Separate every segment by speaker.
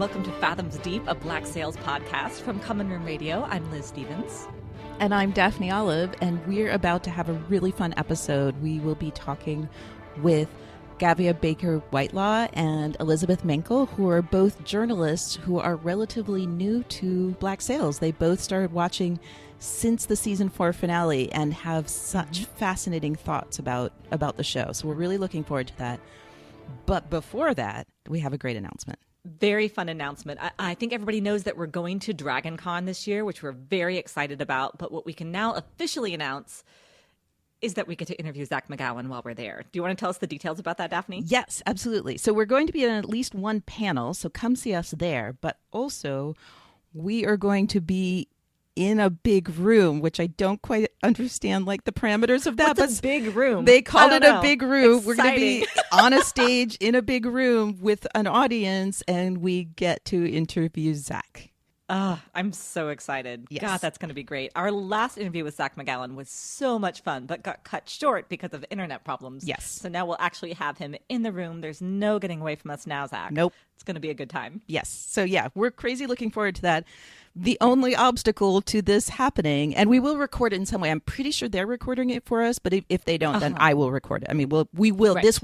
Speaker 1: welcome to Fathoms Deep, a Black Sails podcast from Common Room Radio. I'm Liz Stevens.
Speaker 2: And I'm Daphne Olive, and we're about to have a really fun episode. We will be talking with Gavia Baker-Whitelaw and Elizabeth Minkel, who are both journalists who are relatively new to Black Sails. They both started watching since the season 4 finale and have such fascinating thoughts about the show. So we're really looking forward to that. But before that, we have a great announcement.
Speaker 1: Very fun announcement. I think everybody knows that we're going to Dragon Con this year, which we're very excited about. But what we can now officially announce is that we get to interview Zach McGowan while we're there. Do you want to tell us the details about that, Daphne?
Speaker 2: Yes, absolutely. So we're going to be in at least one panel, so come see us there. But also, we are going to be in a big room, which I don't quite understand, like the parameters of that.
Speaker 1: What's a big room?
Speaker 2: They called it a big room.
Speaker 1: Exciting.
Speaker 2: We're going to be on a stage in a big room with an audience, and we get to interview Zach.
Speaker 1: I'm so excited.
Speaker 2: Yes.
Speaker 1: God, that's going to be great. Our last interview with Zach McGowan was so much fun, but got cut short because of internet problems.
Speaker 2: Yes.
Speaker 1: So now we'll actually have him in the room. There's no getting away from us now, Zach.
Speaker 2: Nope.
Speaker 1: It's going to be a good time.
Speaker 2: Yes. So yeah, we're crazy looking forward to that. The only obstacle to this happening, and we will record it in some way. I'm pretty sure they're recording it for us, but if they don't, then I will record it. I mean, we will. Right. This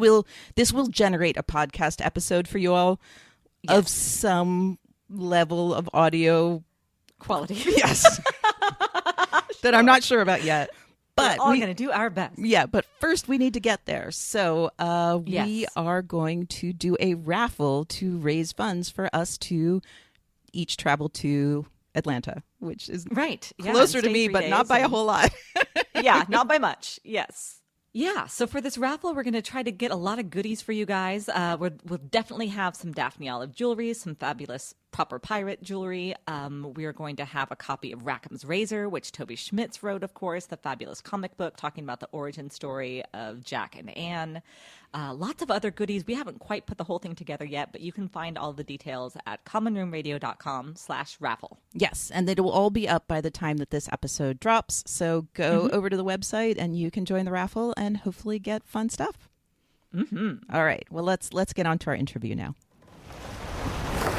Speaker 2: will generate a podcast episode for you all of some level of audio
Speaker 1: quality.
Speaker 2: Yes. That I'm not sure about yet. But
Speaker 1: we're all going to do our best.
Speaker 2: Yeah, but first we need to get there. So we are going to do a raffle to raise funds for us to each travel to Atlanta, which is closer to me, but not by a whole lot.
Speaker 1: Yeah, not by much. Yes. Yeah, so for this raffle, we're going to try to get a lot of goodies for you guys. We'll definitely have some Daphne Olive jewelry, some fabulous Proper Pirate jewelry. We are going to have a copy of Rackham's Razor, which Toby Schmitz wrote, of course, the fabulous comic book talking about the origin story of Jack and Anne. Lots of other goodies. We haven't quite put the whole thing together yet, but you can find all the details at commonroomradio.com/raffle.
Speaker 2: Yes, and it will all be up by the time that this episode drops. So go over to the website and you can join the raffle and hopefully get fun stuff.
Speaker 1: Mm-hmm.
Speaker 2: All right. Well, let's get on to our interview now.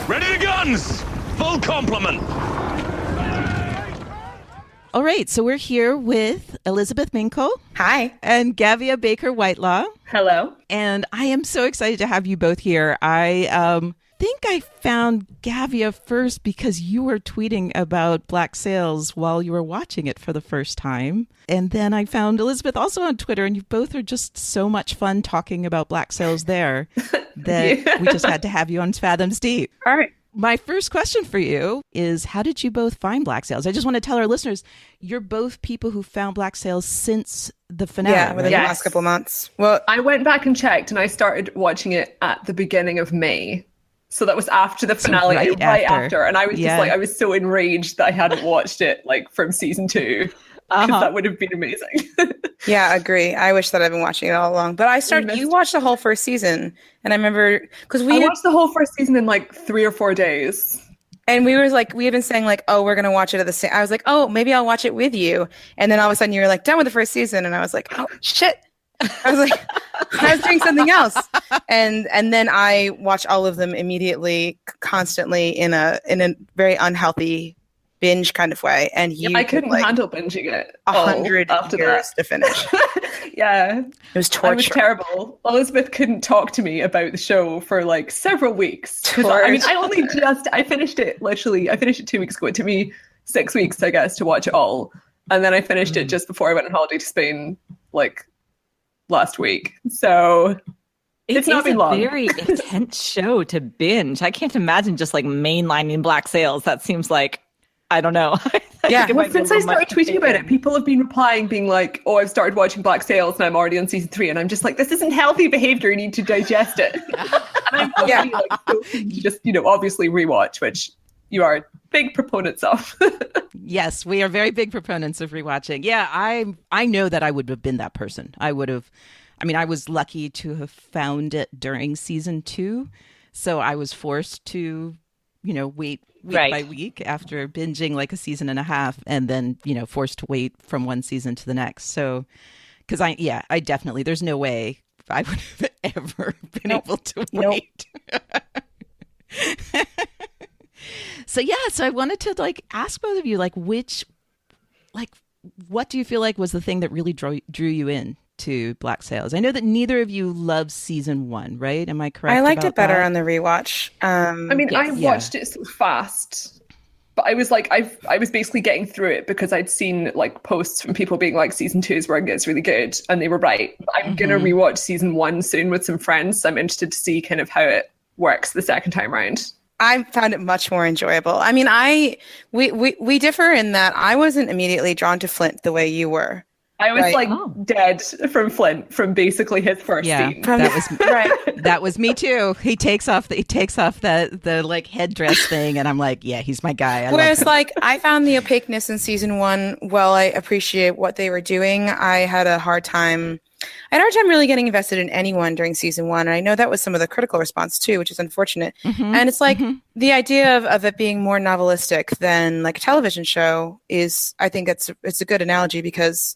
Speaker 3: Ready to guns! Full complement!
Speaker 2: All right, so we're here with Elizabeth Minkel.
Speaker 4: Hi.
Speaker 2: And Gavia Baker-Whitelaw.
Speaker 4: Hello.
Speaker 2: And I am so excited to have you both here. I think I found Gavia first because you were tweeting about Black Sails while you were watching it for the first time. And then I found Elizabeth also on Twitter, and you both are just so much fun talking about Black Sails there that we just had to have you on Fathoms Deep.
Speaker 4: All right.
Speaker 2: My first question for you is, how did you both find Black Sails? I just want to tell our listeners, you're both people who found Black Sails since the finale.
Speaker 4: Yeah, within the last couple of months. Well,
Speaker 5: I went back and checked, and I started watching it at the beginning of May. So that was after the finale, right after. And I was just like, I was so enraged that I hadn't watched it like from season 2. Because that would have been amazing.
Speaker 4: Yeah, I agree. I wish that I'd been watching it all along. But you watched the whole first season. And I remember, because I
Speaker 5: watched the whole first season in like 3 or 4 days.
Speaker 4: And we had been saying like, oh, we're going to watch it at the same. I was like, oh, maybe I'll watch it with you. And then all of a sudden you were like, done with the first season. And I was like, oh, shit. I was like, I was doing something else. And then I watched all of them immediately, constantly in a very unhealthy binge kind of way. And
Speaker 5: I couldn't handle binging it
Speaker 4: 100 after years to finish.
Speaker 5: Yeah.
Speaker 4: It was torture.
Speaker 5: It was terrible. Elizabeth couldn't talk to me about the show for like several weeks. I finished it 2 weeks ago. It took me 6 weeks, I guess, to watch it all. And then I finished it just before I went on holiday to Spain, like last week. So it's not been long.
Speaker 1: It's a very intense show to binge. I can't imagine just like mainlining Black Sails. That seems like, I don't know.
Speaker 5: Yeah, well, since I started tweeting about it, people have been replying, being like, oh, I've started watching Black Sails and I'm already on season 3. And I'm just like, this isn't healthy behavior. You need to digest it. And I'm really just, obviously rewatch, which you are big proponents of.
Speaker 2: Yes, we are very big proponents of rewatching. Yeah, I know that I would have been that person. I was lucky to have found it during season 2. So I was forced to, wait week by week after binging like a season and a half, and then, forced to wait from one season to the next. So, because I definitely, there's no way I would have ever been able to wait. So I wanted to like ask both of you, like, what do you feel like was the thing that really drew you in to Black Sails? I know that neither of you loved season 1, right? Am I correct?
Speaker 4: I liked it better
Speaker 2: that?
Speaker 4: on the rewatch.
Speaker 5: I mean, I watched it so fast, but I was like, I was basically getting through it because I'd seen like posts from people being like, season 2 is where it gets really good, and they were right. But I'm gonna rewatch season 1 soon with some friends, so I'm interested to see kind of how it works the second time around.
Speaker 4: I found it much more enjoyable. I mean, we differ in that I wasn't immediately drawn to Flint the way you were.
Speaker 5: I was dead from Flint from basically his first scene.
Speaker 2: That was right. That was me too. He takes off the like headdress thing, and I'm like, yeah, he's my guy.
Speaker 4: Whereas like I found the opaqueness in season 1. While I appreciate what they were doing, I had a hard time really getting invested in anyone during season 1. And I know that was some of the critical response too, which is unfortunate. And it's like the idea of it being more novelistic than like a television show is, I think it's a good analogy, because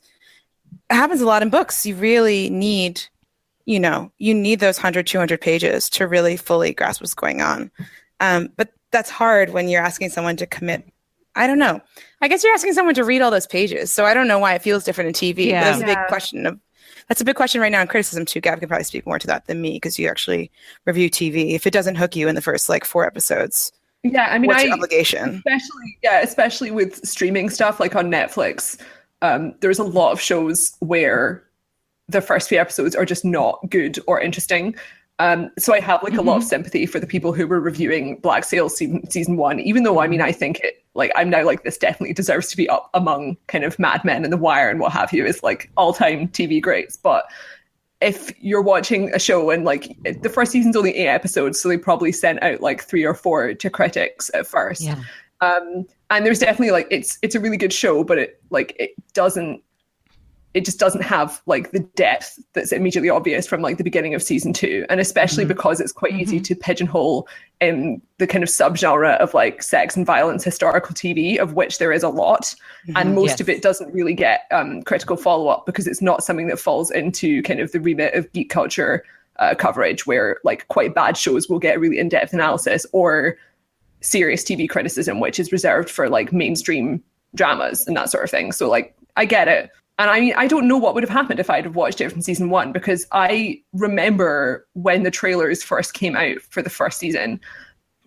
Speaker 4: it happens a lot in books. You really need, you need those 100, 200 pages to really fully grasp what's going on. But that's hard when you're asking someone to commit. I don't know. I guess you're asking someone to read all those pages. So I don't know why it feels different in TV.
Speaker 2: Yeah.
Speaker 4: But that's a big question right now in criticism too. Gav can probably speak more to that than me, because you actually review TV. If it doesn't hook you in the first like 4 episodes,
Speaker 5: yeah, I mean,
Speaker 4: what's your obligation?
Speaker 5: Especially with streaming stuff like on Netflix. There's a lot of shows where the first few episodes are just not good or interesting. So I have like a lot of sympathy for the people who were reviewing Black Sails season 1, even though I mean, I think it, like, I'm now like, this definitely deserves to be up among kind of Mad Men and The Wire and what have you, is like all-time TV greats. But if you're watching a show and like the first season's only 8 episodes, so they probably sent out like 3 or 4 to critics at first.
Speaker 1: Yeah.
Speaker 5: And there's definitely like, it's a really good show, but it just doesn't have like the depth that's immediately obvious from like the beginning of season 2. And especially because it's quite easy to pigeonhole in the kind of subgenre of like sex and violence historical TV, of which there is a lot. And most of it doesn't really get critical follow-up, because it's not something that falls into kind of the remit of geek culture coverage, where like quite bad shows will get really in-depth analysis, or serious TV criticism, which is reserved for like mainstream dramas and that sort of thing. So like, I get it. And I mean, I don't know what would have happened if I'd have watched it from season 1, because I remember when the trailers first came out for the first season,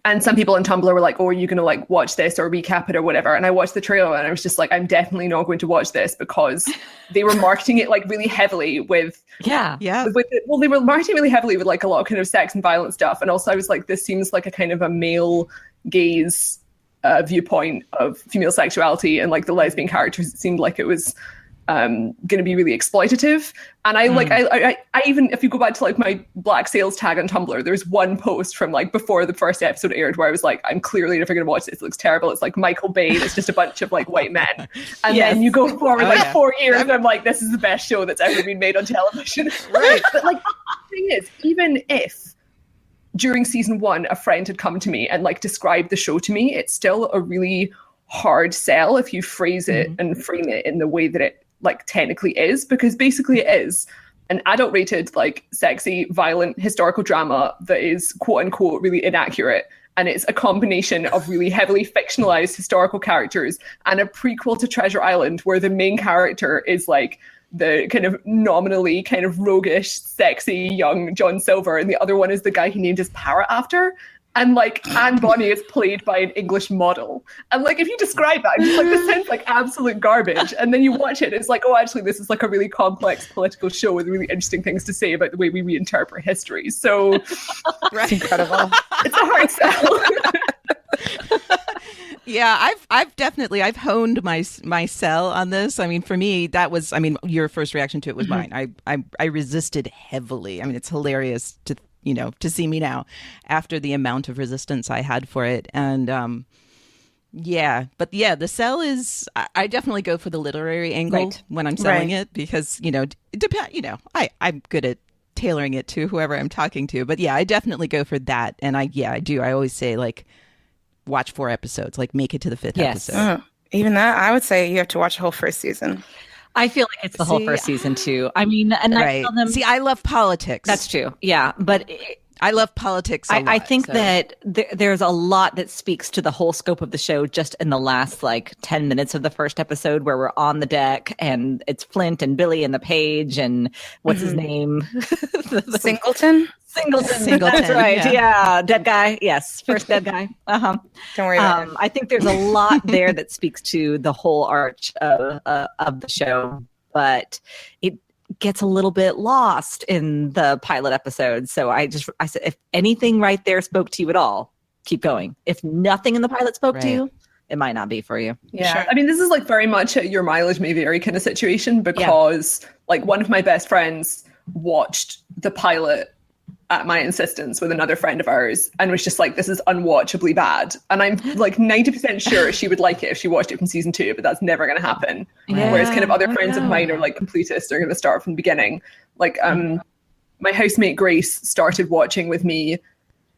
Speaker 5: and some people on Tumblr were like, oh, are you going to like watch this or recap it or whatever? And I watched the trailer and I was just like, I'm definitely not going to watch this, because they were marketing it like really heavily with, they were marketing really heavily with like a lot of kind of sex and violence stuff. And also I was like, this seems like a kind of a male gaze viewpoint of female sexuality, and like the lesbian characters, it seemed like it was going to be really exploitative. And I even, if you go back to like my Black Sails tag on Tumblr, there's one post from like before the first episode aired where I was like, I'm clearly never going to watch this. It looks terrible. It's like Michael Bay. It's just a bunch of like white men. And then you go forward 4 years and I'm like, this is the best show that's ever been made on television. Right. But like, the thing is, even if during season 1 a friend had come to me and like described the show to me, it's still a really hard sell if you phrase it and frame it in the way that it like technically is, because basically it is an adult rated, like sexy, violent historical drama that is quote unquote really inaccurate. And it's a combination of really heavily fictionalized historical characters and a prequel to Treasure Island, where the main character is like the kind of nominally kind of roguish, sexy young John Silver, and the other one is the guy he named his parrot after. And like Anne Bonny is played by an English model. And like, if you describe that, I'm just like, this sounds like absolute garbage. And then you watch it, and it's like, oh, actually, this is like a really complex political show with really interesting things to say about the way we reinterpret history. So
Speaker 4: It's incredible.
Speaker 5: It's a hard sell.
Speaker 2: Yeah, I've honed my sell on this. I mean, for me, that was, I mean, your first reaction to it was mine. I resisted heavily. I mean, it's hilarious to see me now after the amount of resistance I had for it. And the sell is, I definitely go for the literary angle when I'm selling it, because, I'm good at tailoring it to whoever I'm talking to. But yeah, I definitely go for that. And I do. I always say, like, watch 4 episodes, like make it to the 5th episode.
Speaker 4: Even that, I would say you have to watch the whole first season.
Speaker 1: I feel like it's the whole first season too. I mean, and I tell them,
Speaker 2: I love politics.
Speaker 1: That's true. Yeah. But
Speaker 2: I love politics a lot,
Speaker 1: I think
Speaker 2: so.
Speaker 1: that there's a lot that speaks to the whole scope of the show just in the last 10 minutes of the first episode, where we're on the deck and it's Flint and Billy and the page and what's his name?
Speaker 4: Singleton.
Speaker 2: Singleton,
Speaker 1: That's right.
Speaker 2: yeah.
Speaker 1: Yeah. Dead guy. Yes. First dead guy.
Speaker 4: Don't worry about it.
Speaker 1: I think there's a lot there that speaks to the whole arch of the show, but it gets a little bit lost in the pilot episode. So I said, if anything right there spoke to you at all, keep going. If nothing in the pilot spoke to you, it might not be for you.
Speaker 5: Yeah.
Speaker 4: Sure.
Speaker 5: I mean, this is very much a your mileage may vary kind of situation, because one of my best friends watched the pilot at my insistence with another friend of ours and was just like, this is unwatchably bad. And I'm 90% sure she would like it if she watched it from season 2, but that's never going to happen.
Speaker 1: Yeah.
Speaker 5: Whereas kind of other friends of mine are completists, are going to start from the beginning. My housemate Grace started watching with me.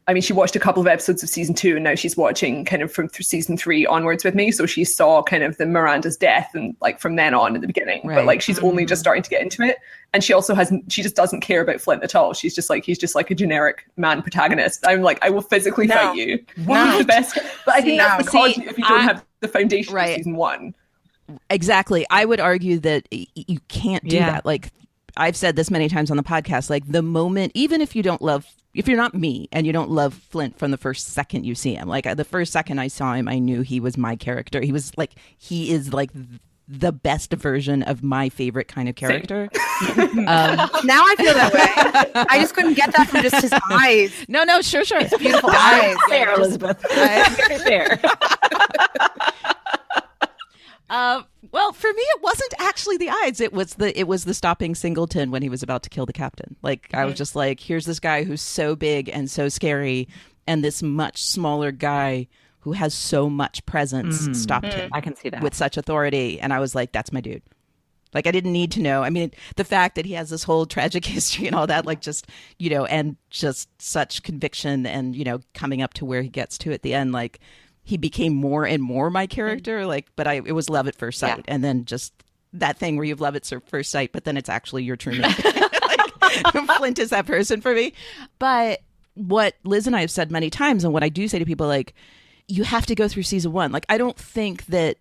Speaker 5: I mean, she watched a couple of episodes of season 2 and now she's watching kind of from season 3 onwards with me. So she saw kind of the Miranda's death and from then on in the beginning, but she's only just starting to get into it. And she also she just doesn't care about Flint at all. She's just he's just a generic man protagonist. I'm I will physically fight you. One of the best. But I think that's because if you don't have the foundation of season 1.
Speaker 2: Exactly. I would argue that you can't do that. I've said this many times on the podcast, the moment, even if you're not me and you don't love Flint from the first second you see him, the first second I saw him, I knew he was my character. He is the best version of my favorite kind of character.
Speaker 4: Now I feel that way. I just couldn't get that from just his eyes.
Speaker 2: No, sure.
Speaker 4: Beautiful eyes.
Speaker 1: Fair, Elizabeth. Very fair.
Speaker 2: Well, for me, it wasn't actually the eyes. It was the stopping Singleton when he was about to kill the captain. I was just here's this guy who's so big and so scary, and this much smaller guy who has so much presence stopped him.
Speaker 1: I can see that
Speaker 2: with such authority, and I was like, that's my dude. I didn't need to know. I mean, the fact that he has this whole tragic history and all that, and just such conviction, and coming up to where he gets to at the end, he became more and more my character, it was love at first sight. And then just that thing where you have love at first sight, but then it's actually your true mate. Flint is that person for me. But what Liz and I have said many times, and what I do say to people, you have to go through season 1. I don't think that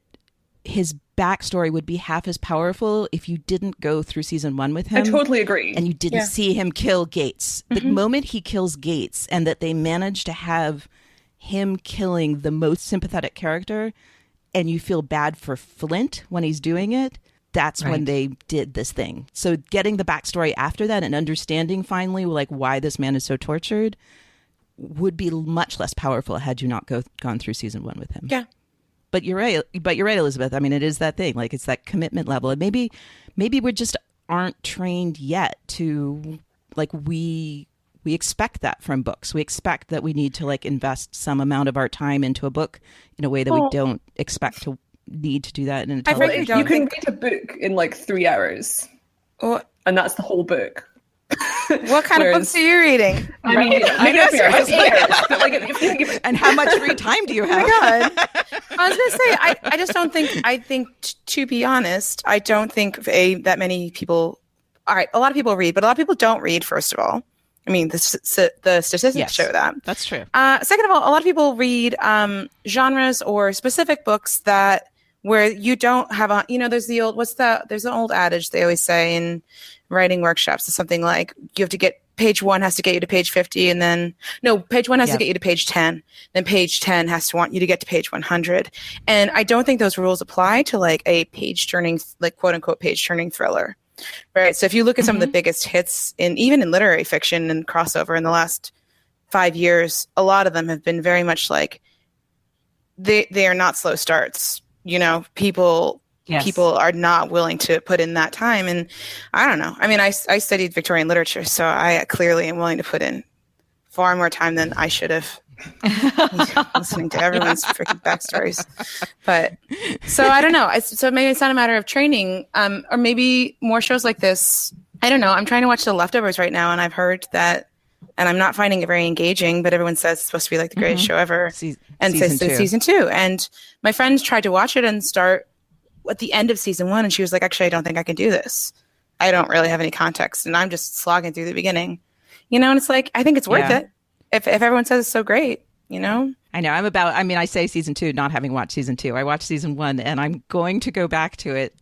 Speaker 2: his backstory would be half as powerful if you didn't go through season 1 with him.
Speaker 5: I totally agree.
Speaker 2: And you didn't see him kill Gates. The moment he kills Gates, and that they managed to have him killing the most sympathetic character, and you feel bad for Flint when he's doing it, that's when they did this thing. So getting the backstory after that and understanding finally why this man is so tortured would be much less powerful had you not gone through season 1 with him.
Speaker 4: Yeah.
Speaker 2: But you're right, Elizabeth. I mean, it is that thing. It's that commitment level. And maybe we just aren't trained yet to we expect that from books. We expect that we need to invest some amount of our time into a book in a way that we don't expect to need to do that in a television.
Speaker 5: You can read a book in 3 hours, and that's the whole book.
Speaker 4: What kind of books are you reading?
Speaker 5: I mean, maybe that's fair.
Speaker 2: And how much free time do you have?
Speaker 4: Oh my God. I was going to say, I just don't think, to be honest, I don't think that many people, all right, a lot of people read, but a lot of people don't read, first of all. I mean, the statistics show that.
Speaker 2: That's true.
Speaker 4: Second of all, a lot of people read genres or specific books where you don't have there's there's an old adage they always say in writing workshops. It's something like you have to get page 1 has to get you to page 50, and then page 1 has to get you to page 10. Then page 10 has to want you to get to page 100. And I don't think those rules apply to a page turning, quote unquote page turning thriller. Right. So if you look at some of the biggest hits even in literary fiction and crossover in the last 5 years, a lot of them have been very much they are not slow starts. People are not willing to put in that time. And I don't know. I mean, I studied Victorian literature, so I clearly am willing to put in far more time than I should have. Listening to everyone's freaking backstories, but so I don't know. So maybe it's not a matter of training, or maybe more shows like this. I don't know. I'm trying to watch The Leftovers right now, and I've heard that, and I'm not finding it very engaging. But everyone says it's supposed to be the greatest show ever, and season 2. And my friends tried to watch it and start at the end of season 1, and she was like, "Actually, I don't think I can do this. I don't really have any context, and I'm just slogging through the beginning." You know, and it's like, I think it's worth
Speaker 2: Yeah.
Speaker 4: it. If everyone says it's so great, you know?
Speaker 2: I know. I say season 2, not having watched season 2. I watched season 1, and I'm going to go back to it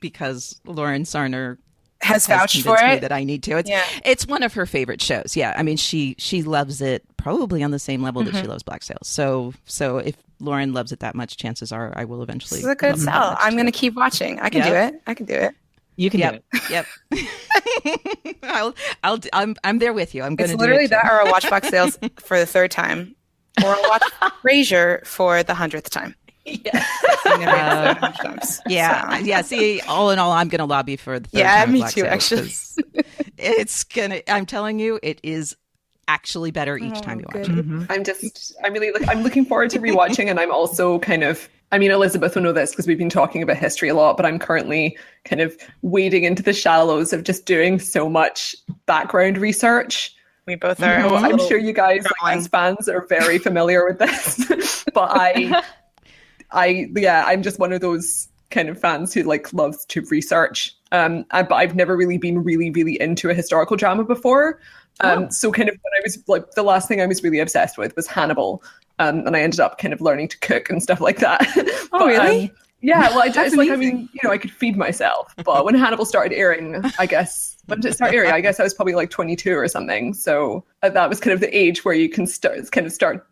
Speaker 2: because Lauren Sarner
Speaker 4: Has vouched for
Speaker 2: convinced me
Speaker 4: it.
Speaker 2: that I need to.
Speaker 4: Yeah.
Speaker 2: It's one of her favorite shows. Yeah. I mean, she loves it probably on the same level that she loves Black Sails. So if Lauren loves it that much, chances are I will eventually.
Speaker 4: This is a good
Speaker 2: love it that
Speaker 4: sell.
Speaker 2: much,
Speaker 4: I'm
Speaker 2: too.
Speaker 4: going to keep watching. I can do it. I can do it.
Speaker 5: You can do
Speaker 2: Yep.
Speaker 5: it.
Speaker 2: Yep. I'm there with you. I'm going
Speaker 4: It's
Speaker 2: to
Speaker 4: literally
Speaker 2: do it
Speaker 4: that, or I'll watch Black Sails for the 3rd time, or I'll watch Frasier for the 100th time.
Speaker 5: Yeah.
Speaker 4: I've never watched it 100 times.
Speaker 2: Yeah,
Speaker 4: So.
Speaker 2: yeah. See, all in all, I'm going to lobby for the third
Speaker 4: Yeah,
Speaker 2: time of
Speaker 4: me
Speaker 2: Black
Speaker 4: too,
Speaker 2: Sails,
Speaker 4: actually.
Speaker 2: 'cause I'm telling you, it is actually better each time you watch it.
Speaker 5: I'm looking forward to rewatching, and I'm also Elizabeth will know this because we've been talking about history a lot, but I'm currently kind of wading into the shallows of just doing so much background research.
Speaker 4: We both are.
Speaker 5: So I'm sure you guys,
Speaker 4: struggling.
Speaker 5: as fans, are very familiar with this, but I'm just one of those kind of fans who loves to research. But I've never really been really into a historical drama before. So kind of when I was the last thing I was really obsessed with was Hannibal. And I ended up kind of learning to cook and stuff like that.
Speaker 4: Oh, really?
Speaker 5: Yeah, well,
Speaker 4: That's amazing.
Speaker 5: I could feed myself. But when Hannibal started airing, I guess, when did it start airing? I guess I was probably 22 or something. So that was kind of the age where you can start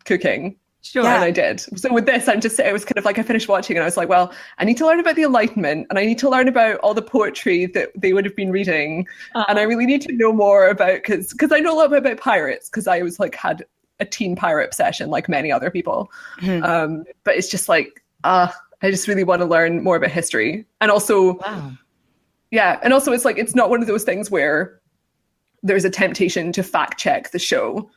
Speaker 5: cooking.
Speaker 1: Sure.
Speaker 5: And I did. So with this, I was kind of I finished watching and I was like, well, I need to learn about the Enlightenment and I need to learn about all the poetry that they would have been reading. And I really need to know more about, because I know a lot about pirates, because I was had a teen pirate obsession like many other people. But it's just I just really want to learn more about history. And also, yeah. And also it's not one of those things where there's a temptation to fact check the show.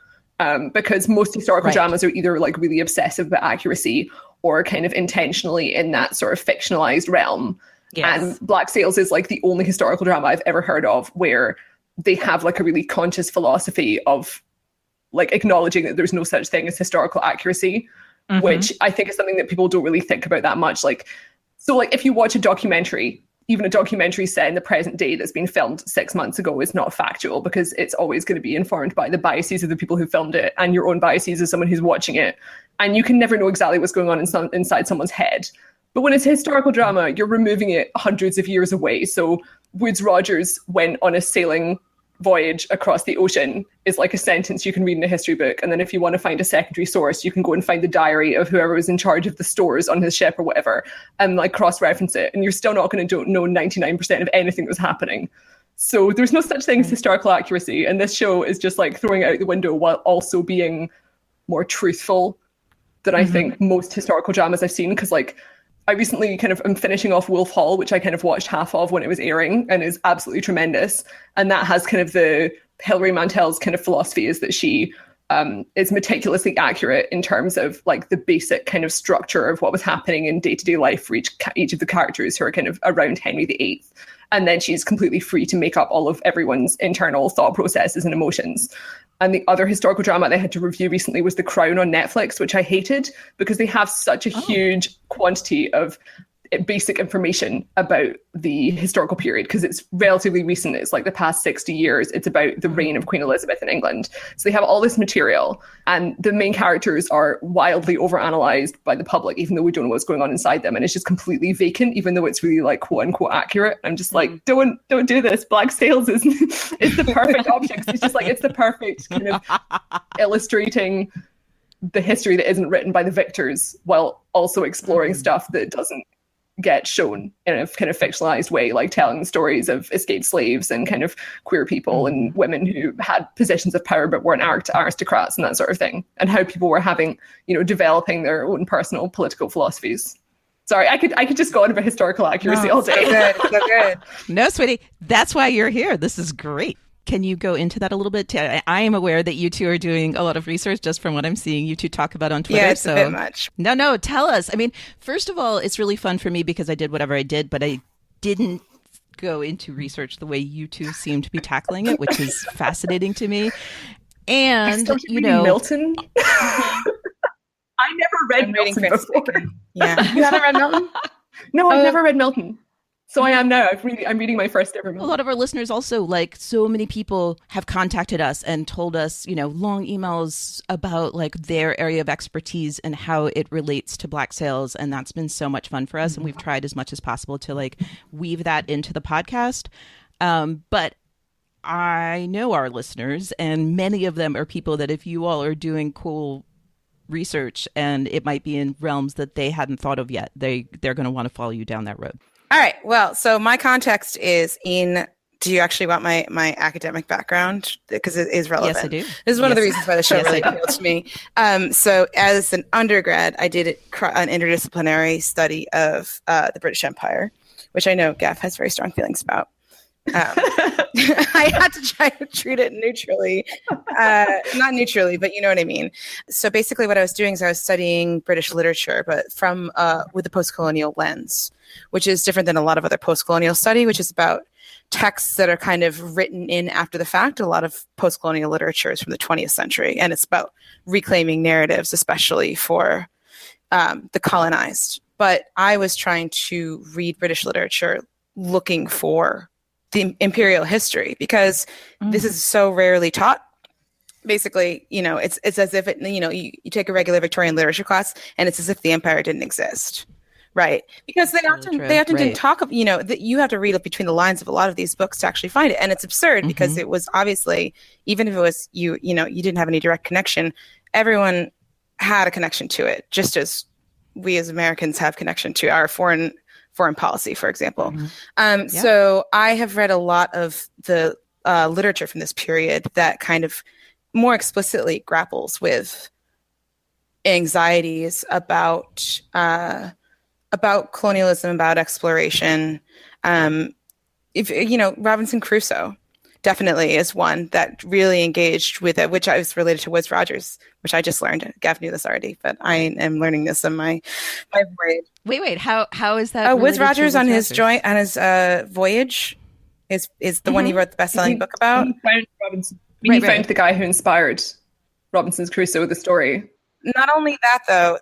Speaker 5: Because most historical dramas are either really obsessive about accuracy or kind of intentionally in that sort of fictionalized realm.
Speaker 1: Yes.
Speaker 5: And Black Sails is the only historical drama I've ever heard of where they have a really conscious philosophy of acknowledging that there's no such thing as historical accuracy, which I think is something that people don't really think about that much. So if you watch a documentary, even a documentary set in the present day that's been filmed 6 months ago is not factual, because it's always going to be informed by the biases of the people who filmed it and your own biases as someone who's watching it. And you can never know exactly what's going on inside someone's head. But when it's a historical drama, you're removing it hundreds of years away. So Woodes Rogers went on a sailing voyage across the ocean is a sentence you can read in a history book. And then if you want to find a secondary source, you can go and find the diary of whoever was in charge of the stores on his ship or whatever, and cross-reference it. And you're still not going to know 99% of anything that was happening. So there's no such thing as historical accuracy. And this show is just throwing it out the window while also being more truthful than I think most historical dramas I've seen. Because I recently I'm finishing off Wolf Hall, which I kind of watched half of when it was airing and is absolutely tremendous. And that has kind of the Hilary Mantel's kind of philosophy is that she is meticulously accurate in terms of the basic kind of structure of what was happening in day-to-day life for each of the characters who are kind of around Henry VIII. And then she's completely free to make up all of everyone's internal thought processes and emotions. And the other historical drama they had to review recently was The Crown on Netflix, which I hated because they have such a huge quantity of basic information about the historical period, because it's relatively recent. It's the past 60 years. It's about the reign of Queen Elizabeth in England. So they have all this material, and the main characters are wildly overanalyzed by the public, even though we don't know what's going on inside them. And it's just completely vacant, even though it's really quote unquote accurate. I'm just don't do this. Black Sails is the perfect option. It's just it's the perfect kind of illustrating the history that isn't written by the victors, while also exploring stuff that doesn't get shown in a kind of fictionalized way, telling stories of escaped slaves and kind of queer people and women who had positions of power but weren't aristocrats and that sort of thing, and how people were having, developing their own personal political philosophies. Sorry, I could just go on about historical accuracy all day.
Speaker 4: So good.
Speaker 2: No, sweetie, that's why you're here. This is great. Can you go into that a little bit? I am aware that you two are doing a lot of research just from what I'm seeing you two talk about on Twitter.
Speaker 4: Yeah, it's a bit much.
Speaker 2: No, tell us. I mean, first of all, it's really fun for me because I did whatever I did, but I didn't go into research the way you two seem to be tackling it, which is fascinating to me. And,
Speaker 5: Milton? I never read Milton before.
Speaker 4: Yeah. You haven't read Milton?
Speaker 5: No, I've never read Milton. So I am now. I'm reading my first ever.
Speaker 2: A lot of our listeners also, like, so many people have contacted us and told us, long emails about like their area of expertise and how it relates to Black Sails. And that's been so much fun for us. And we've tried as much as possible to like weave that into the podcast. But I know our listeners, and many of them are people that if you all are doing cool research and it might be in realms that they hadn't thought of yet, they're going to want to follow you down that road.
Speaker 4: All right. Well, so my context is do you actually want my academic background? Because it is relevant.
Speaker 2: Yes, I do.
Speaker 4: This is one of the reasons why the show really appealed to me. So as an undergrad, I did an interdisciplinary study of the British Empire, which I know Gav has very strong feelings about. I had to try to treat it neutrally, not neutrally, but you know what I mean. So basically what I was doing is I was studying British literature, but from with a post-colonial lens, which is different than a lot of other post-colonial study, which is about texts that are kind of written in after the fact. A lot of post-colonial literature is from the 20th century, and it's about reclaiming narratives, especially for the colonized. But I was trying to read British literature looking for the imperial history, because this is so rarely taught. Basically, it's as if you take a regular Victorian literature class and it's as if the empire didn't exist, right? Because they often didn't talk of, that you have to read between the lines of a lot of these books to actually find it. And it's absurd because it was obviously, even if it was you didn't have any direct connection, everyone had a connection to it, just as we as Americans have connection to our foreign policy, for example. So I have read a lot of the literature from this period that kind of more explicitly grapples with anxieties about colonialism, about exploration. Robinson Crusoe definitely is one that really engaged with it, which I was related to Woodes Rogers, which I just learned. Gav knew this already, but I am learning this in my voyage.
Speaker 2: Wait, how is that?
Speaker 4: Woodes Rogers on his voyage is the one he wrote the best-selling book about.
Speaker 5: He found the guy who inspired Robinson's Crusoe, the story.
Speaker 4: Not only that, though,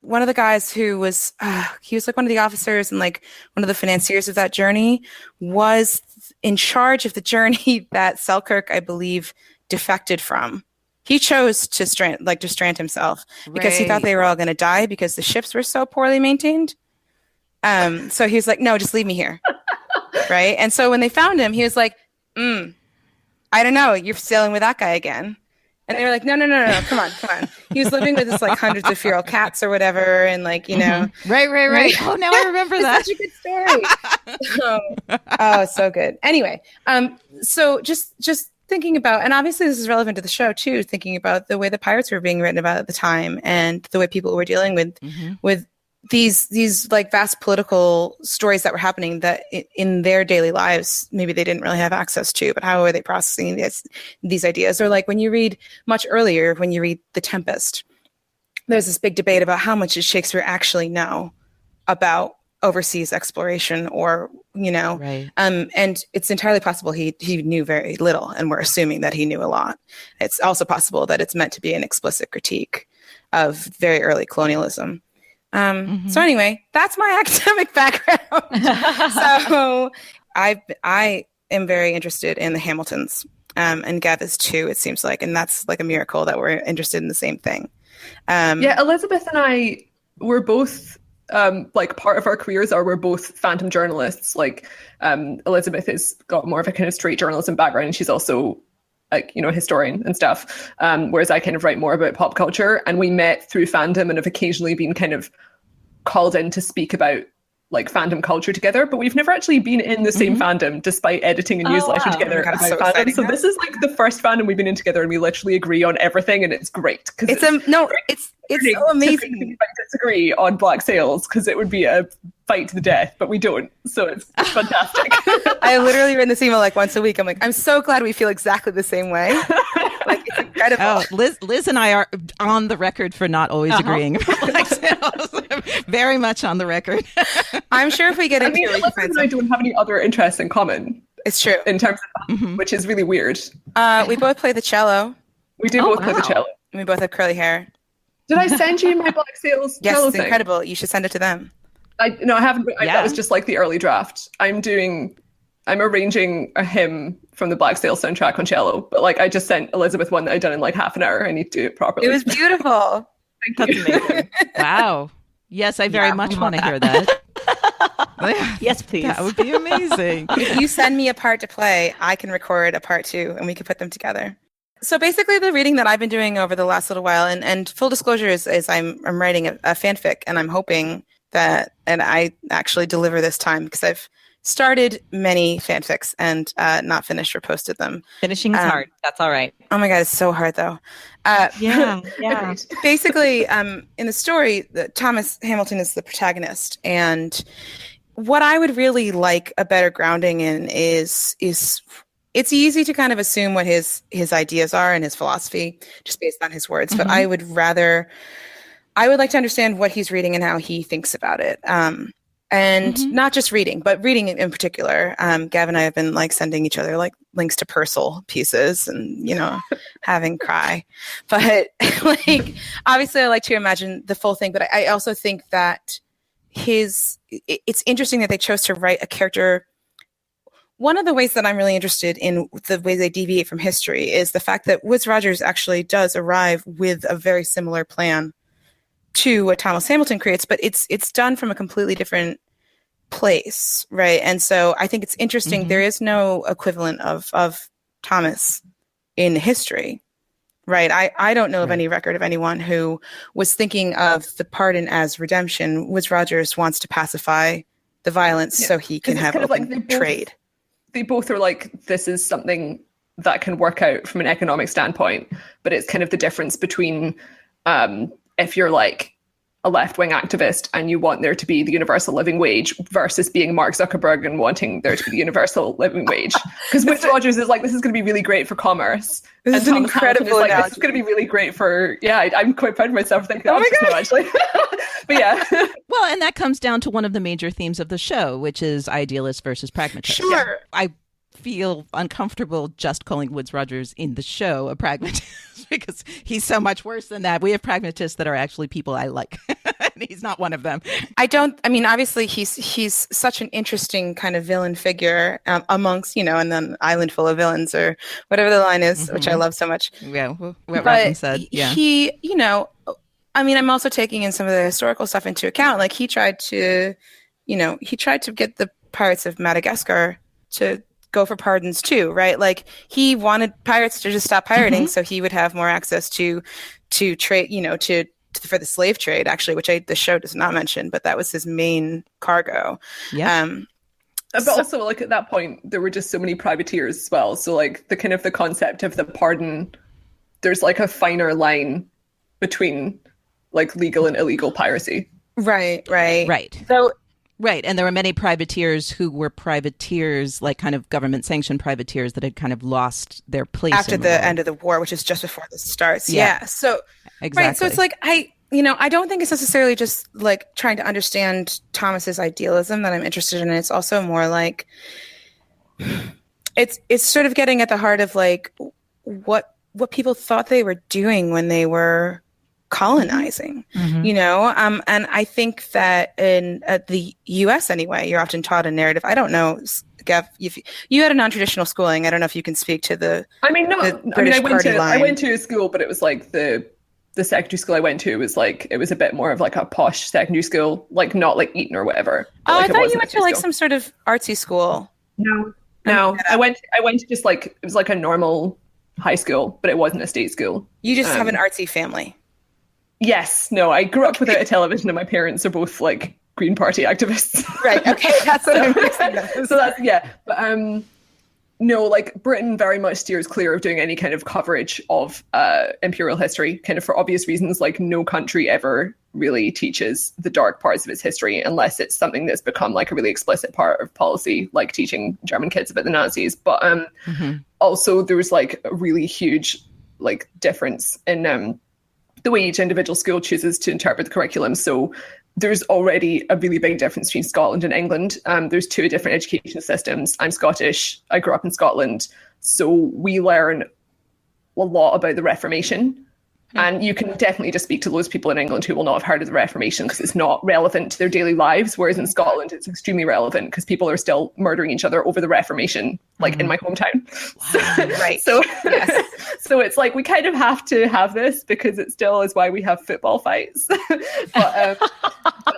Speaker 4: one of the guys who was he was like one of the officers and like one of the financiers of that journey was in charge of the journey that Selkirk, I believe, defected from. He chose to strand himself because he thought they were all going to die because the ships were so poorly maintained. So he was like, no, just leave me here. Right. And so when they found him, he was like, I don't know. You're sailing with that guy again. And they were like, no, come on. He was living with his like hundreds of feral cats or whatever. And like,
Speaker 2: Right. Oh, now I remember that.
Speaker 4: Such a good story. So good. Anyway, so just thinking about, and obviously this is relevant to the show too, thinking about the way the pirates were being written about at the time and the way people were dealing with these like vast political stories that were happening that in their daily lives, maybe they didn't really have access to, but how are they processing these ideas? Or like when you read much earlier, when you read The Tempest, there's this big debate about how much does Shakespeare actually know about overseas exploration or,
Speaker 2: right.
Speaker 4: And it's entirely possible he knew very little and we're assuming that he knew a lot. It's also possible that it's meant to be an explicit critique of very early colonialism. So anyway, that's my academic background. So I am very interested in the Hamiltons, and Gav is too, it seems like, and that's like a miracle that we're interested in the same thing.
Speaker 5: Elizabeth and I were both like part of our careers we're both phantom journalists. Like Elizabeth has got more of a kind of straight journalism background, and she's also like, a historian and stuff. Whereas I kind of write more about pop culture, and we met through fandom and have occasionally been kind of called in to speak about like fandom culture together, but we've never actually been in the same fandom despite editing a newsletter together about fandom. So this is like the first fandom we've been in together, and we literally agree on everything, and it's great because
Speaker 4: it's so amazing.
Speaker 5: To disagree on Black Sails because it would be a fight to the death, but we don't, so it's fantastic.
Speaker 4: I literally read this email like once a week. I'm like, I'm so glad we feel exactly the same way. Like, it's incredible.
Speaker 2: Oh, Liz and I are on the record for not always agreeing. Very much on the record.
Speaker 4: I'm sure if we get into
Speaker 5: it, Liz and I don't have any other interests in common.
Speaker 4: It's true.
Speaker 5: In terms of that, which is really weird.
Speaker 4: We both play the cello.
Speaker 5: We do both play the cello.
Speaker 4: And we both have curly hair.
Speaker 5: Did I send you my Black Sails cello
Speaker 4: Yes, it's
Speaker 5: thing?
Speaker 4: incredible. You should send it to them.
Speaker 5: I haven't.
Speaker 2: Yeah.
Speaker 5: That was just like the early draft. I'm arranging a hymn from the Black Sail soundtrack on cello, but like I just sent Elizabeth one that I'd done in like half an hour. I need to do it properly.
Speaker 4: It was beautiful.
Speaker 1: That's amazing.
Speaker 2: Wow. Yes, I very much want to hear that.
Speaker 1: Yes, please.
Speaker 2: That would be amazing.
Speaker 4: If you send me a part to play, I can record a part too, and we can put them together. So basically, the reading that I've been doing over the last little while, and full disclosure is I'm writing a fanfic, and I'm hoping that I actually deliver this time because I've started many fanfics and not finished or posted them.
Speaker 1: Finishing is hard. That's all right.
Speaker 4: Oh my God, it's so hard though.
Speaker 1: Yeah.
Speaker 4: Basically, in the story, Thomas Hamilton is the protagonist, and what I would really like a better grounding in is it's easy to kind of assume what his ideas are and his philosophy just based on his words, but I would like to understand what he's reading and how he thinks about it. And not just reading, but reading in particular. Gav and I have been like sending each other like links to Purcell pieces and, having cry. But like, obviously I like to imagine the full thing, but I also think that it's interesting that they chose to write a character. One of the ways that I'm really interested in the way they deviate from history is the fact that Woodes Rogers actually does arrive with a very similar plan to what Thomas Hamilton creates, but it's done from a completely different place, right? And so I think it's interesting. There is no equivalent of Thomas in history, right? I don't know of any record of anyone who was thinking of the pardon as redemption. Woodes Rogers wants to pacify the violence so he can have open trade.
Speaker 5: They both are like, this is something that can work out from an economic standpoint, but it's kind of the difference between if you're like a left-wing activist and you want there to be the universal living wage versus being Mark Zuckerberg and wanting there to be the universal living wage. Because Woodes Rogers is like, this is going to be really great for commerce.
Speaker 4: This is an incredible
Speaker 5: analogy. This is going to be really great for, I'm quite proud of myself for thinking that just now, actually. But yeah.
Speaker 2: Well, and that comes down to one of the major themes of the show, which is idealist versus pragmatist.
Speaker 4: Sure.
Speaker 2: I feel uncomfortable just calling Woodes Rogers in the show a pragmatist because he's so much worse than that. We have pragmatists that are actually people I like. And he's not one of them.
Speaker 4: Obviously he's such an interesting kind of villain figure amongst, and then Island Full of Villains or whatever the line is, which I love so much.
Speaker 2: Yeah, what Robin said. Yeah.
Speaker 4: I'm also taking in some of the historical stuff into account. Like he tried to get the pirates of Madagascar to go for pardons too, right? Like he wanted pirates to just stop pirating so he would have more access to trade, for the slave trade, actually, which the show does not mention, but that was his main cargo.
Speaker 2: Yeah.
Speaker 5: But also, like, at that point, there were just so many privateers as well. So, like, the concept of the pardon, there's, like, a finer line between, like, legal and illegal piracy.
Speaker 4: Right.
Speaker 2: So... Right. And there were many privateers who were privateers, like kind of government-sanctioned privateers that had kind of lost their place.
Speaker 4: After the end of the war, which is just before this starts. Yeah. So,
Speaker 2: exactly.
Speaker 4: Right. So it's like, I don't think it's necessarily just like trying to understand Thomas's idealism that I'm interested in. It's also more like, it's sort of getting at the heart of like what people thought they were doing when they were colonizing, and I think that in the U.S. anyway, you're often taught a narrative. I don't know, Gav, if you had a non-traditional schooling. I don't know if you can speak to the. I
Speaker 5: went to a school, but it was like the secondary school I went to was like it was a bit more of like a posh secondary school, like not like Eton or whatever.
Speaker 4: Oh, I thought you went to like some sort of artsy school.
Speaker 5: No, I went to just like it was like a normal high school, but it wasn't a state school.
Speaker 4: You just have an artsy family.
Speaker 5: Yes. No, I grew up without a television and my parents are both like Green Party activists.
Speaker 4: Right. Okay. That's what I'm mixing.
Speaker 5: So that's, yeah. But no, like Britain very much steers clear of doing any kind of coverage of imperial history, kind of for obvious reasons. Like no country ever really teaches the dark parts of its history unless it's something that's become like a really explicit part of policy, like teaching German kids about the Nazis. But also there was like a really huge like difference in the way each individual school chooses to interpret the curriculum. So there's already a really big difference between Scotland and England. There's two different education systems. I'm Scottish. I grew up in Scotland. So we learn a lot about the Reformation. And you can definitely just speak to loads of people in England who will not have heard of the Reformation because it's not relevant to their daily lives. Whereas in Scotland, it's extremely relevant because people are still murdering each other over the Reformation, like in my hometown.
Speaker 4: Wow. Right.
Speaker 5: So, so it's like we kind of have to have this because it still is why we have football fights. but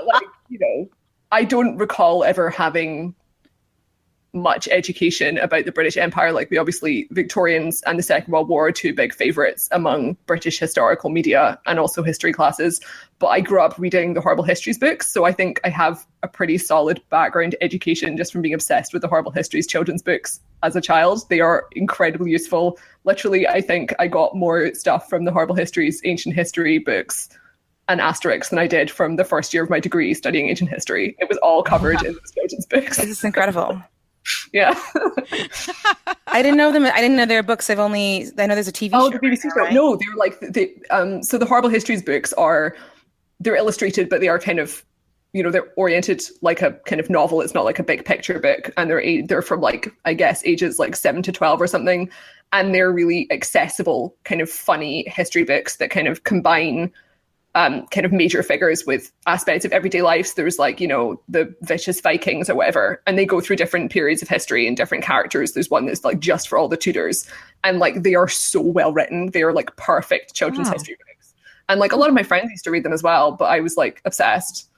Speaker 5: like, you know, I don't recall ever having much education about the British Empire. Like, we obviously, Victorians and the Second World War are two big favourites among British historical media and also history classes. But I grew up reading the Horrible Histories books, so I think I have a pretty solid background education just from being obsessed with the Horrible Histories children's books as a child. They are incredibly useful. Literally, I think I got more stuff from the Horrible Histories ancient history books and Asterix than I did from the first year of my degree studying ancient history. It was all covered in those children's books.
Speaker 4: This is incredible.
Speaker 5: Yeah.
Speaker 4: I didn't know them. I didn't know their books. I know there's a TV show.
Speaker 5: Oh, the BBC show. Right? No, they're like, so the Horrible Histories books they're illustrated, but they are kind of, you know, they're oriented like a kind of novel. It's not like a big picture book. And they're from like, I guess, ages like 7 to 12 or something. And they're really accessible, kind of funny history books that kind of combine kind of major figures with aspects of everyday life. So there's like, you know, the vicious Vikings or whatever, and they go through different periods of history and different characters. There's one that's like just for all the Tudors, and like they are so well written. They are like perfect children's history books. And like a lot of my friends used to read them as well, but I was like obsessed.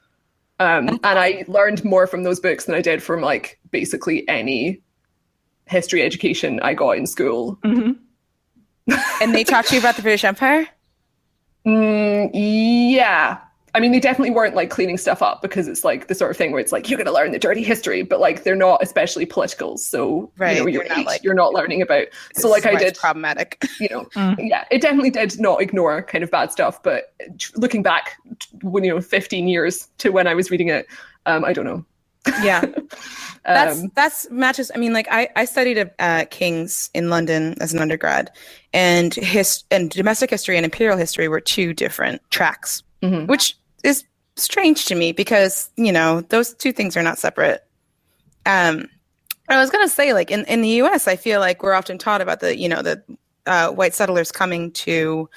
Speaker 5: And I learned more from those books than I did from like basically any history education I got in school.
Speaker 4: Mm-hmm. And they taught you about the British Empire?
Speaker 5: Yeah. I mean, they definitely weren't like cleaning stuff up, because it's like the sort of thing where it's like, you're going to learn the dirty history, but like they're not especially political. So,
Speaker 4: right,
Speaker 5: you know, you're not learning about. So like I did
Speaker 4: problematic,
Speaker 5: you know, yeah, it definitely did not ignore kind of bad stuff. But looking back, when, you know, 15 years to when I was reading it, I don't know.
Speaker 4: Yeah. That's matches. I mean, like I studied at King's in London as an undergrad, and domestic history and imperial history were two different tracks, which is strange to me because, you know, those two things are not separate. I was going to say, like in the US, I feel like we're often taught about the, you know, the white settlers coming to,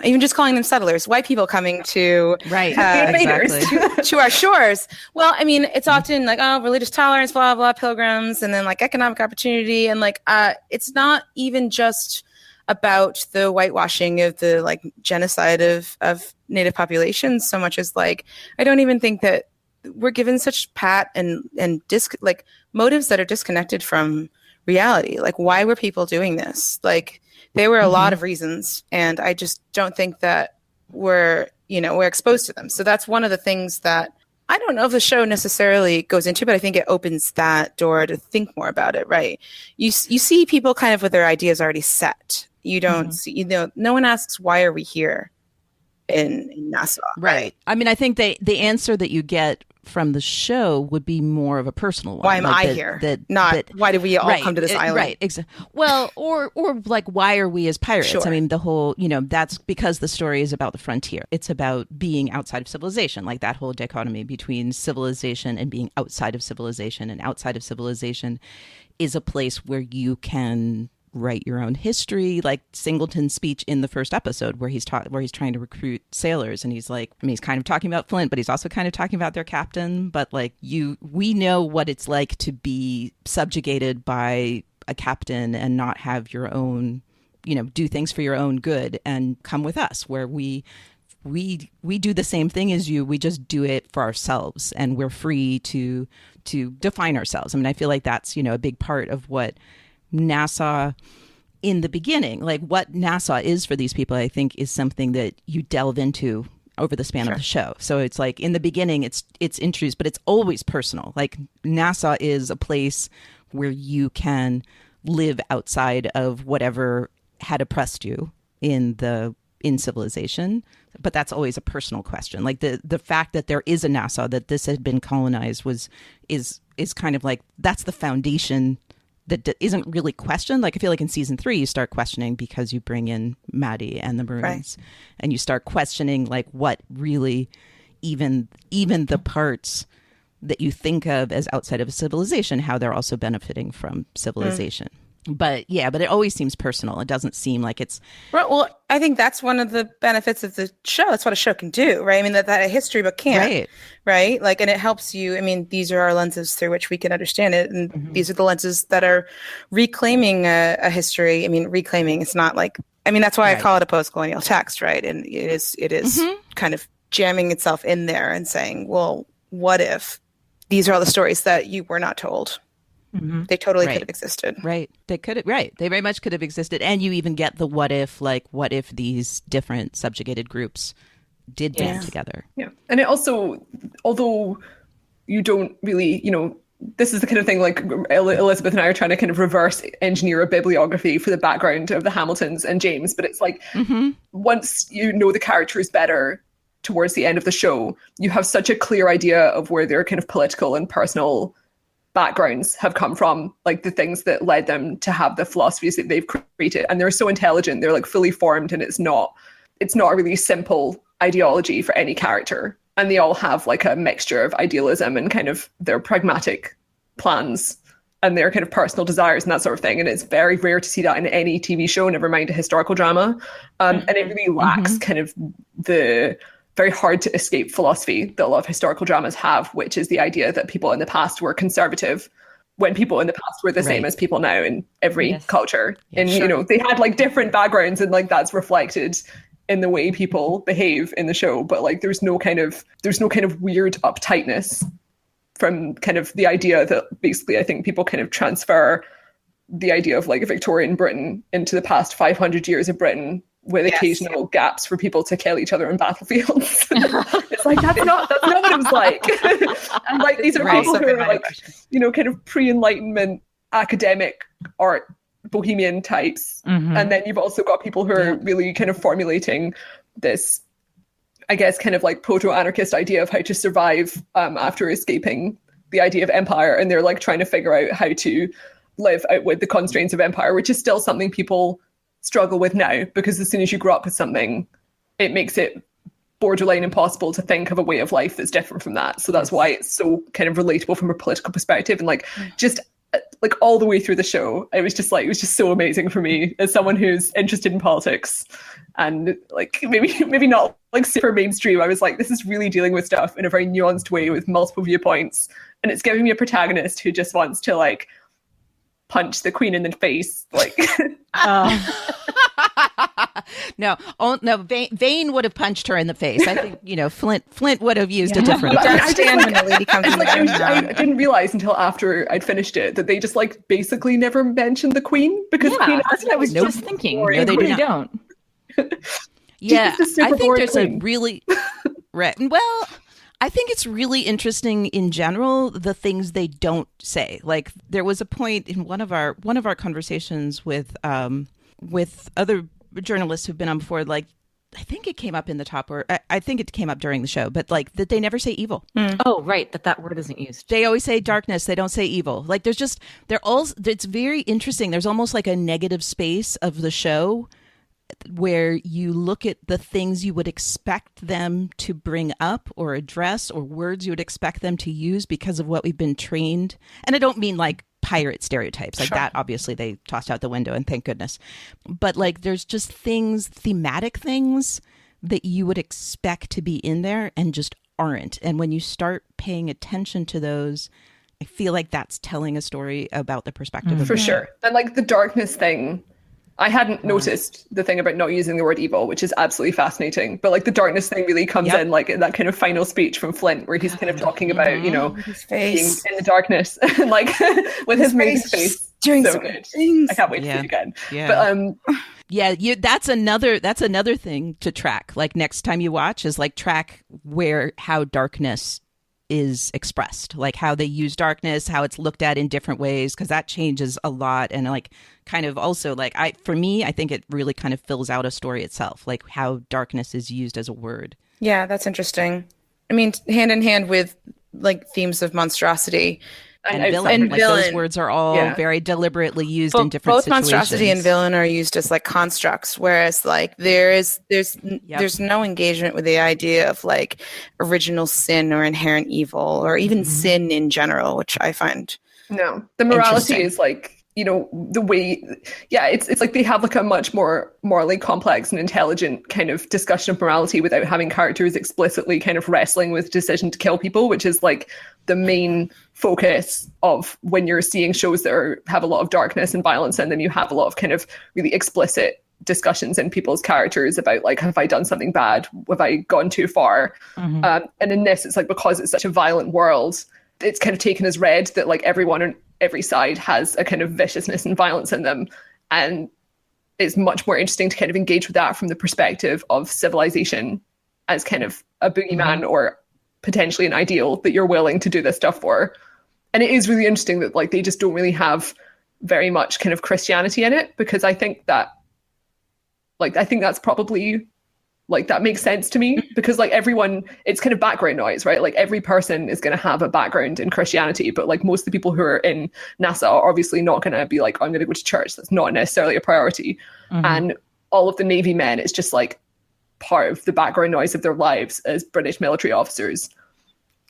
Speaker 4: even just calling them settlers, white people coming to to our shores. Well, I mean, it's often like, oh, religious tolerance, blah, blah, pilgrims, and then like economic opportunity. And like, it's not even just about the whitewashing of the like genocide of Native populations so much as like, I don't even think that we're given such pat and like motives that are disconnected from reality. Like, why were people doing this? Like, there were a lot of reasons, and I just don't think that we're exposed to them. So that's one of the things that I don't know if the show necessarily goes into, but I think it opens that door to think more about it, right? You see people kind of with their ideas already set. You don't see, you know, no one asks, why are we here in Nassau?
Speaker 2: Right. I mean, I think the answer that you get from the show would be more of a personal one.
Speaker 4: Why am I here? Why did we all come to this island?
Speaker 2: Right. Well, or like, why are we as pirates?
Speaker 4: Sure.
Speaker 2: I mean, the whole, you know, that's because the story is about the frontier. It's about being outside of civilization, like that whole dichotomy between civilization and being outside of civilization. And outside of civilization is a place where you can write your own history, like Singleton's speech in the first episode where he's trying to recruit sailors, and he's like, I mean, he's kind of talking about Flint, but he's also kind of talking about their captain. But like, we know what it's like to be subjugated by a captain and not have your own, you know, do things for your own good, and come with us where we do the same thing as you. We just do it for ourselves, and we're free to define ourselves. I mean, I feel like that's, you know, a big part of what Nassau in the beginning, like what Nassau is for these people, I think is something that you delve into over the span of the show. So it's like in the beginning, it's introduced, but it's always personal. Like Nassau is a place where you can live outside of whatever had oppressed you in civilization. But that's always a personal question. Like the fact that there is a Nassau, that this had been colonized is kind of like, that's the foundation that isn't really questioned. Like, I feel like in season 3, you start questioning because you bring in Maddie and the Maroons, and you start questioning like what really, even the parts that you think of as outside of a civilization, how they're also benefiting from civilization. But it always seems personal. It doesn't seem like it's
Speaker 4: right. Well, I think that's one of the benefits of the show. That's what a show can do, right? I mean, that a history book can't, right? Like, and it helps you. I mean, these are our lenses through which we can understand it, and these are the lenses that are reclaiming a history. I mean, reclaiming. It's not like. I mean, that's why I call it a post-colonial text, right? And it is kind of jamming itself in there and saying, well, what if these are all the stories that you were not told? They totally could have existed.
Speaker 2: Right. They could have, They very much could have existed. And you even get the what if these different subjugated groups did band together.
Speaker 5: Yeah. And it also, although you don't really, this is the kind of thing like Elizabeth and I are trying to kind of reverse engineer a bibliography for the background of the Hamiltons and James. But it's like, once you know the characters better towards the end of the show, you have such a clear idea of where their kind of political and personal backgrounds have come from, like the things that led them to have the philosophies that they've created. And they're so intelligent, they're like fully formed, and it's not a really simple ideology for any character. And they all have like a mixture of idealism and kind of their pragmatic plans and their kind of personal desires and that sort of thing. And it's very rare to see that in any TV show, never mind a historical drama. And it really lacks kind of the very hard to escape philosophy that a lot of historical dramas have, which is the idea that people in the past were conservative when people in the past were the same as people now in every culture. And, they had like different backgrounds, and like that's reflected in the way people behave in the show. But like, there's no kind of weird uptightness from kind of the idea that basically I think people kind of transfer the idea of like Victorian Britain into the past 500 years of Britain, with occasional gaps for people to kill each other in battlefields. It's like, that's not what it was like. And like, these are people who are like, kind of pre-Enlightenment academic art bohemian types. And then you've also got people who are really kind of formulating this, I guess, kind of like proto-anarchist idea of how to survive after escaping the idea of empire. And they're like trying to figure out how to live out with the constraints of empire, which is still something people struggle with now, because as soon as you grow up with something, it makes it borderline impossible to think of a way of life that's different from that. So that's why it's so kind of relatable from a political perspective. And like, just like all the way through the show, it was just so amazing for me as someone who's interested in politics and like maybe not like super mainstream. I was like, this is really dealing with stuff in a very nuanced way with multiple viewpoints, and it's giving me a protagonist who just wants to like punch the queen in the face, like.
Speaker 2: No, Vane would have punched her in the face. I think Flint would have used a different.
Speaker 4: I
Speaker 5: didn't realize until after I'd finished it that they just like basically never mentioned the queen, because Queen.
Speaker 1: I was just thinking. No, they really don't.
Speaker 2: Yeah, I think there's a really well. I think it's really interesting in general, the things they don't say. Like, there was a point in one of our conversations with other journalists who've been on before, like, I think it came up in the top, or I think it came up during the show, but like that they never say evil.
Speaker 1: Oh, right. That word isn't used.
Speaker 2: They always say darkness. They don't say evil. Like, it's very interesting. There's almost like a negative space of the show where you look at the things you would expect them to bring up or address, or words you would expect them to use because of what we've been trained. And I don't mean like pirate stereotypes like that. Obviously they tossed out the window, and thank goodness. But like, there's just thematic things that you would expect to be in there and just aren't. And when you start paying attention to those, I feel like that's telling a story about the perspective of
Speaker 5: for sure. And like the darkness thing, I hadn't noticed the thing about not using the word evil, which is absolutely fascinating. But like the darkness thing really comes in like in that kind of final speech from Flint, where he's kind of talking about, his face being in the darkness and like with his amazing face.
Speaker 4: Doing
Speaker 5: so good. I can't wait to see it again.
Speaker 2: Yeah. But that's another thing to track. Like, next time you watch is like track how darkness is expressed, like how they use darkness, how it's looked at in different ways, because that changes a lot. And like, kind of also like, I think it really kind of fills out a story itself, like how darkness is used as a word.
Speaker 4: Yeah, that's interesting. I mean, hand in hand with like themes of monstrosity
Speaker 2: and villain. Like, those words are all very deliberately used in different
Speaker 4: both
Speaker 2: situations.
Speaker 4: Monstrosity and villain are used as like constructs, whereas like there's no engagement with the idea of like original sin or inherent evil or even sin in general, which I find
Speaker 5: the morality is like you know, the way, it's like they have like a much more morally complex and intelligent kind of discussion of morality without having characters explicitly kind of wrestling with decision to kill people, which is like the main focus of when you're seeing shows that have a lot of darkness and violence, and then you have a lot of kind of really explicit discussions in people's characters about like, have I done something bad? Have I gone too far? And in this, it's like, because it's such a violent world, it's kind of taken as read that like everyone on every side has a kind of viciousness and violence in them. And it's much more interesting to kind of engage with that from the perspective of civilization as kind of a boogeyman or potentially an ideal that you're willing to do this stuff for. And it is really interesting that like they just don't really have very much kind of Christianity in it, because I think that's probably like, that makes sense to me, because like everyone, it's kind of background noise, right? Like every person is going to have a background in Christianity, but like most of the people who are in NASA are obviously not going to be like, I'm going to go to church. That's not necessarily a priority. And all of the Navy men, it's just like part of the background noise of their lives as British military officers.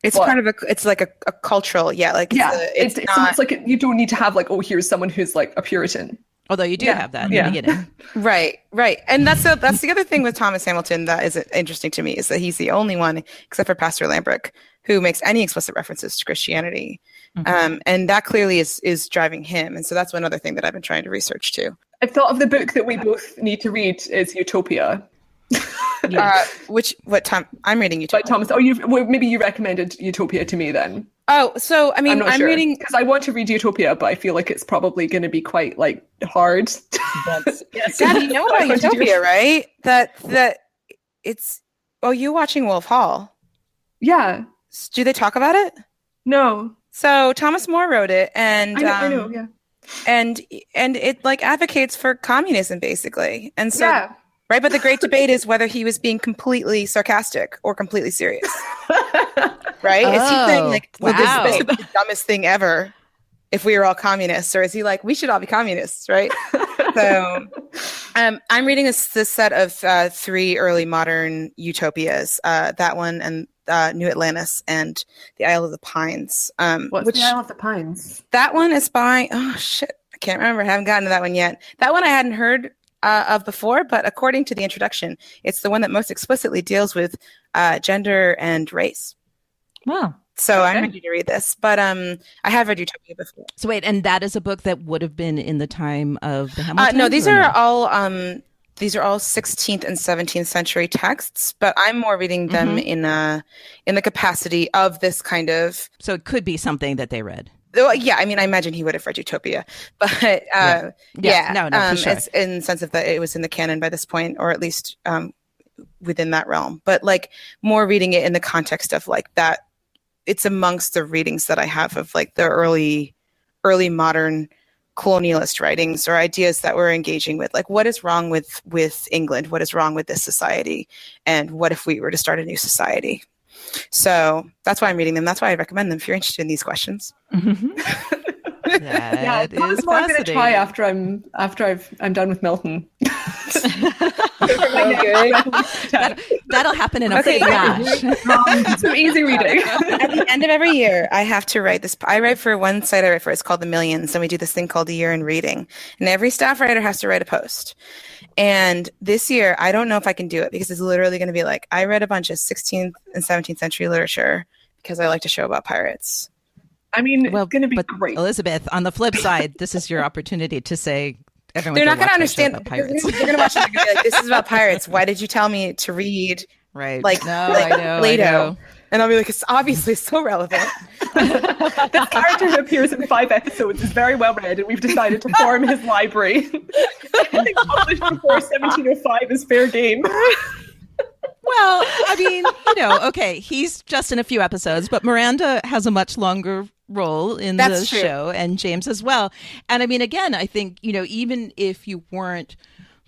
Speaker 4: It's part of it's like a cultural,
Speaker 5: it's like you don't need to have like, oh, here's someone who's like a Puritan.
Speaker 2: Although you do have that in the beginning.
Speaker 4: Right. And that's the other thing with Thomas Hamilton that is interesting to me, is that he's the only one, except for Pastor Lambrick, who makes any explicit references to Christianity. And that clearly is driving him. And so that's one other thing that I've been trying to research too.
Speaker 5: I've thought of the book that we both need to read is Utopia.
Speaker 4: I'm reading Utopia.
Speaker 5: By Thomas. Maybe you recommended Utopia to me then.
Speaker 4: Oh, so I mean, I'm reading,
Speaker 5: because I want to read Utopia, but I feel like it's probably going to be quite like hard.
Speaker 4: Dad, you know about Utopia, right? That it's. Oh, you watching Wolf Hall?
Speaker 5: Yeah.
Speaker 4: Do they talk about it?
Speaker 5: No.
Speaker 4: So Thomas More wrote it, and
Speaker 5: I know, yeah.
Speaker 4: And it like advocates for communism basically, and so right. But the great debate is whether he was being completely sarcastic or completely serious. Right? Is he saying like, this is the dumbest thing ever if we were all communists, or is he like, we should all be communists, right? So I'm reading this set of 3 early modern utopias, that one and New Atlantis and the Isle of the Pines.
Speaker 5: What's the Isle of the Pines?
Speaker 4: That one is by, I can't remember. I haven't gotten to that one yet. That one I hadn't heard of before, but according to the introduction, it's the one that most explicitly deals with gender and race.
Speaker 1: Wow.
Speaker 4: So I'm ready to read this, but I have read Utopia before.
Speaker 2: So wait, and that is a book that would have been in the time of the Hamiltons?
Speaker 4: No, these are all 16th and 17th century texts, but I'm more reading them in the capacity of this kind of.
Speaker 2: So it could be something that they read.
Speaker 4: Well, yeah, I mean, I imagine he would have read Utopia, but for sure. It's in the sense of that it was in the canon by this point, or at least within that realm. But like more reading it in the context of like that. It's amongst the readings that I have of like the early modern colonialist writings or ideas that we're engaging with, like what is wrong with England? What is wrong with this society? And what if we were to start a new society? So that's why I'm reading them. That's why I recommend them if you're interested in these questions.
Speaker 2: That is
Speaker 5: what I'm going to try after I'm done with Milton.
Speaker 2: That'll happen in a flash.
Speaker 5: Some easy reading.
Speaker 4: At the end of every year, I have to write this. I write for one site. I write for it's called The Millions, and we do this thing called a year in reading. And every staff writer has to write a post. And this year, I don't know if I can do it because it's literally going to be like I read a bunch of 16th and 17th century literature because I like to show about pirates.
Speaker 5: I mean, it's going to be great.
Speaker 2: Elizabeth, on the flip side, this is your opportunity to say everyone.
Speaker 4: They're not going to understand pirates. They're going to watch it and be like, "This is about pirates. Why did you tell me to read?"
Speaker 2: Right?
Speaker 4: Like,
Speaker 2: I know.
Speaker 4: Plato. And I'll be like, "It's obviously so relevant."
Speaker 5: This character who appears in 5 episodes is very well read, and we've decided to form his library. Anything published before 1705 is fair game.
Speaker 2: Well, I mean, okay, he's just in a few episodes, but Miranda has a much longer role in the show, and James as well. And I mean, again, I think, even if you weren't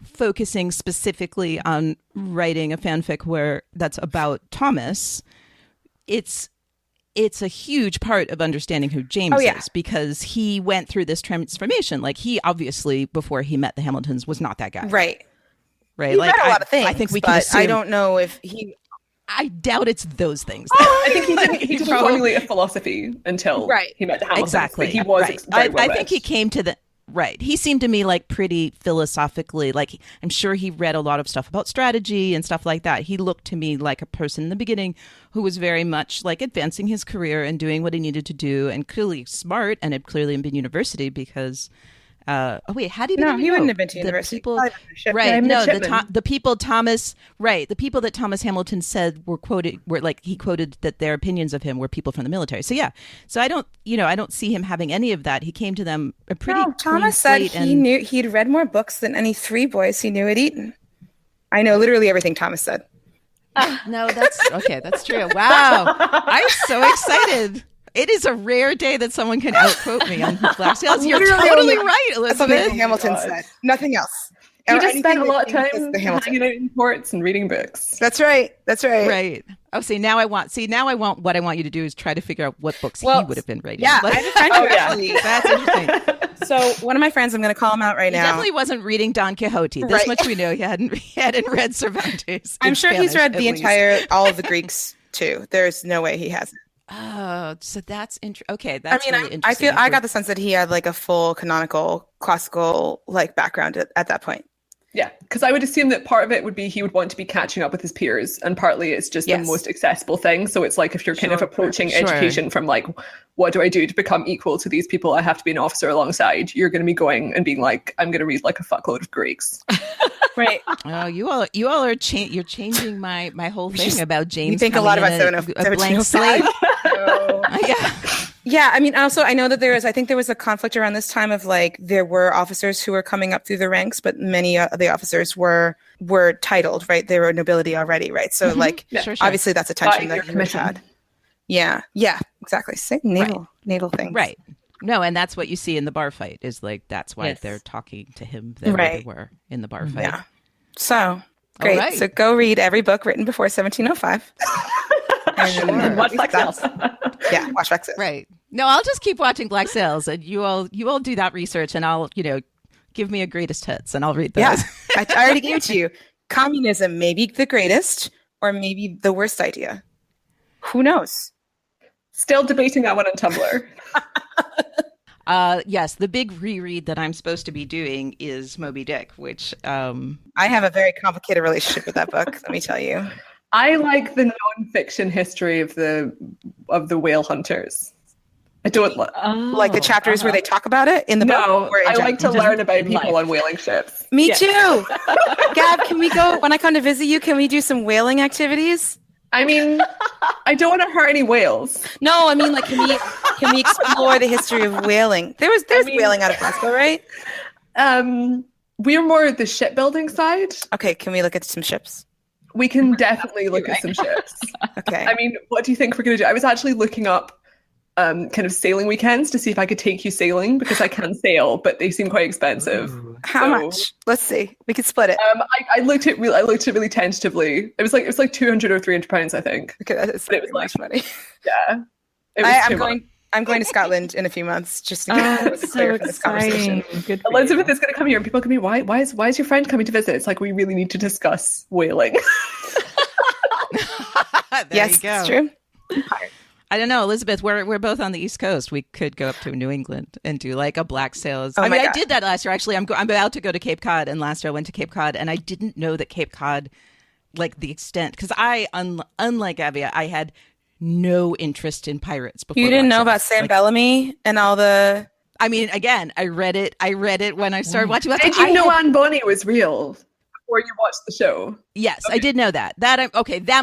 Speaker 2: focusing specifically on writing a fanfic that's about Thomas, it's a huge part of understanding who James is, because he went through this transformation. Like, he obviously, before he met the Hamiltons, was not that guy.
Speaker 4: Right.
Speaker 2: Right.
Speaker 4: He
Speaker 2: like
Speaker 4: read a lot of things,
Speaker 2: I think we can assume.
Speaker 4: I don't know if he.
Speaker 2: I doubt it's those things.
Speaker 5: I think he didn't formulate a philosophy until he met the Hamiltons.
Speaker 2: Exactly.
Speaker 5: But he was very well
Speaker 2: I think he came to the Right. He seemed to me like pretty philosophically, like I'm sure he read a lot of stuff about strategy and stuff like that. He looked to me like a person in the beginning who was very much like advancing his career and doing what he needed to do, and clearly smart, and had clearly been university because oh wait, how did he?
Speaker 4: No, he wouldn't have been to
Speaker 2: the
Speaker 4: university.
Speaker 2: people,
Speaker 4: Right.
Speaker 2: right? No,
Speaker 5: midshipman.
Speaker 2: the people Thomas, right? The people that Thomas Hamilton said were quoted were like he quoted that their opinions of him were people from the military. So yeah, so I don't see him having any of that. He came to them a pretty.
Speaker 4: No,
Speaker 2: clean
Speaker 4: Thomas said
Speaker 2: slate
Speaker 4: he knew he'd read more books than any three boys he knew had eaten. I know literally everything Thomas said.
Speaker 2: No, that's okay. That's true. Wow, I'm so excited. It is a rare day that someone can outquote me on Black Sails. You're
Speaker 4: Literally
Speaker 2: totally
Speaker 4: only-
Speaker 2: right,
Speaker 4: That's something
Speaker 2: Elizabeth.
Speaker 4: Hamilton said. Nothing else.
Speaker 5: You
Speaker 4: Or
Speaker 5: just spent a
Speaker 4: anything
Speaker 5: lot of
Speaker 4: that
Speaker 5: time
Speaker 4: the Hamilton.
Speaker 5: hanging out in ports and reading books.
Speaker 4: That's right. That's right.
Speaker 2: Right. Oh, now I want what I want you to do is try to figure out what books he would have been reading.
Speaker 4: Yeah,
Speaker 2: Like,
Speaker 4: I have a friend who actually.
Speaker 2: that's interesting.
Speaker 4: So one of my friends, I'm going to call him out right
Speaker 2: He
Speaker 4: now.
Speaker 2: definitely wasn't reading Don Quixote. This
Speaker 4: Right.
Speaker 2: much we know. He hadn't read Cervantes.
Speaker 4: I'm
Speaker 2: in
Speaker 4: sure he's
Speaker 2: Spanish,
Speaker 4: read
Speaker 2: at
Speaker 4: the
Speaker 2: least.
Speaker 4: entire all of the Greeks too. There's no way he hasn't.
Speaker 2: Oh, so that's interesting. Okay, that's
Speaker 4: I mean,
Speaker 2: really
Speaker 4: I
Speaker 2: interesting.
Speaker 4: feel I got the sense that he had like a full canonical classical like background at that point.
Speaker 5: Yeah, because I would assume that part of it would be he would want to be catching up with his peers, and partly it's just
Speaker 4: Yes.
Speaker 5: the most accessible thing. So it's like if you're kind of approaching
Speaker 2: Sure.
Speaker 5: education from like, what do I do to become equal to these people I have to be an officer alongside? You're going to be going and being like, I'm going to read like a fuckload of Greeks.
Speaker 4: Right.
Speaker 2: Oh, you all are you're changing my whole thing about James.
Speaker 4: We think a
Speaker 2: coming
Speaker 4: lot
Speaker 2: in
Speaker 4: about
Speaker 2: a blank
Speaker 4: 1705.
Speaker 2: slate. Yeah.
Speaker 4: Yeah, I mean, also I know that I think there was a conflict around this time of like there were officers who were coming up through the ranks, but many of the officers were titled, right? They were nobility already, right? So like
Speaker 2: Sure.
Speaker 4: obviously that's a tension
Speaker 5: Buying
Speaker 4: that
Speaker 5: your
Speaker 4: he would
Speaker 5: commission.
Speaker 4: have had. Yeah, exactly. Same naval things.
Speaker 2: Right. No, and that's what you see in the bar fight is like that's why
Speaker 1: Yes.
Speaker 2: they're talking to him there where they
Speaker 4: Right.
Speaker 2: were in the bar fight.
Speaker 4: Yeah. So great.
Speaker 2: right.
Speaker 4: So go read every book written before 1705.
Speaker 1: And watch Black Sails.
Speaker 4: Yeah, watch Black Sails.
Speaker 2: Right. No, I'll just keep watching Black Sails, and you all do that research, and I'll give me a greatest hits, and I'll read those.
Speaker 4: Yeah, I already gave it to you. Communism may be the greatest, or maybe the worst idea. Who knows?
Speaker 5: Still debating that one on Tumblr.
Speaker 2: Yes, the big reread that I'm supposed to be doing is Moby Dick, which
Speaker 4: I have a very complicated relationship with that book. Let me tell you.
Speaker 5: I like the non-fiction history of the whale hunters. I don't
Speaker 4: Like the chapters where they talk about it in the book.
Speaker 5: No,
Speaker 4: or in
Speaker 5: I like to
Speaker 4: general?
Speaker 5: learn about people
Speaker 1: life.
Speaker 5: on whaling ships.
Speaker 4: Me too. Gab, can we go when I come to visit you? Can we do some whaling activities?
Speaker 5: I mean, I don't want to hurt any whales.
Speaker 4: No, I mean like can we explore the history of whaling? There's whaling out of Glasgow, right?
Speaker 5: We're more the shipbuilding side.
Speaker 4: Okay, can we look at some ships?
Speaker 5: We can definitely look at some ships.
Speaker 4: Okay.
Speaker 5: I mean, what do you think we're going to do? I was actually looking up kind of sailing weekends to see if I could take you sailing because I can sail, but they seem quite expensive.
Speaker 4: How much? Let's see. We could split it.
Speaker 5: I looked at really tentatively. It was like 200 or 300 pounds, I think.
Speaker 4: Okay, that's
Speaker 5: but it was
Speaker 4: pretty much money.
Speaker 5: Yeah, it was too much.
Speaker 4: I'm going to Scotland in a few months just to get
Speaker 1: so
Speaker 4: clear for this conversation.
Speaker 1: exciting. Good for
Speaker 5: Elizabeth
Speaker 1: you.
Speaker 5: is going to come here, and people are going to be, why is your friend coming to visit? It's like we really need to discuss whaling.
Speaker 2: there
Speaker 4: Yes,
Speaker 2: you go.
Speaker 4: it's true.
Speaker 2: I don't know, Elizabeth. We're both on the East Coast. We could go up to New England and do like a Black Sails.
Speaker 4: Oh
Speaker 2: I
Speaker 4: my
Speaker 2: mean, I
Speaker 4: God.
Speaker 2: did that last year. Actually, I'm about to go to Cape Cod, and last year I went to Cape Cod, and I didn't know that Cape Cod, like the extent, because unlike Gavia, I had no interest in pirates before.
Speaker 4: You didn't
Speaker 2: Black
Speaker 4: know about
Speaker 2: Sails.
Speaker 4: Sam
Speaker 2: Like,
Speaker 4: Bellamy and all the.
Speaker 2: I mean, again, I read it when I started watching.
Speaker 5: Did you know Anne Bonny was real before you watched the show?
Speaker 2: Yes, I did know that. That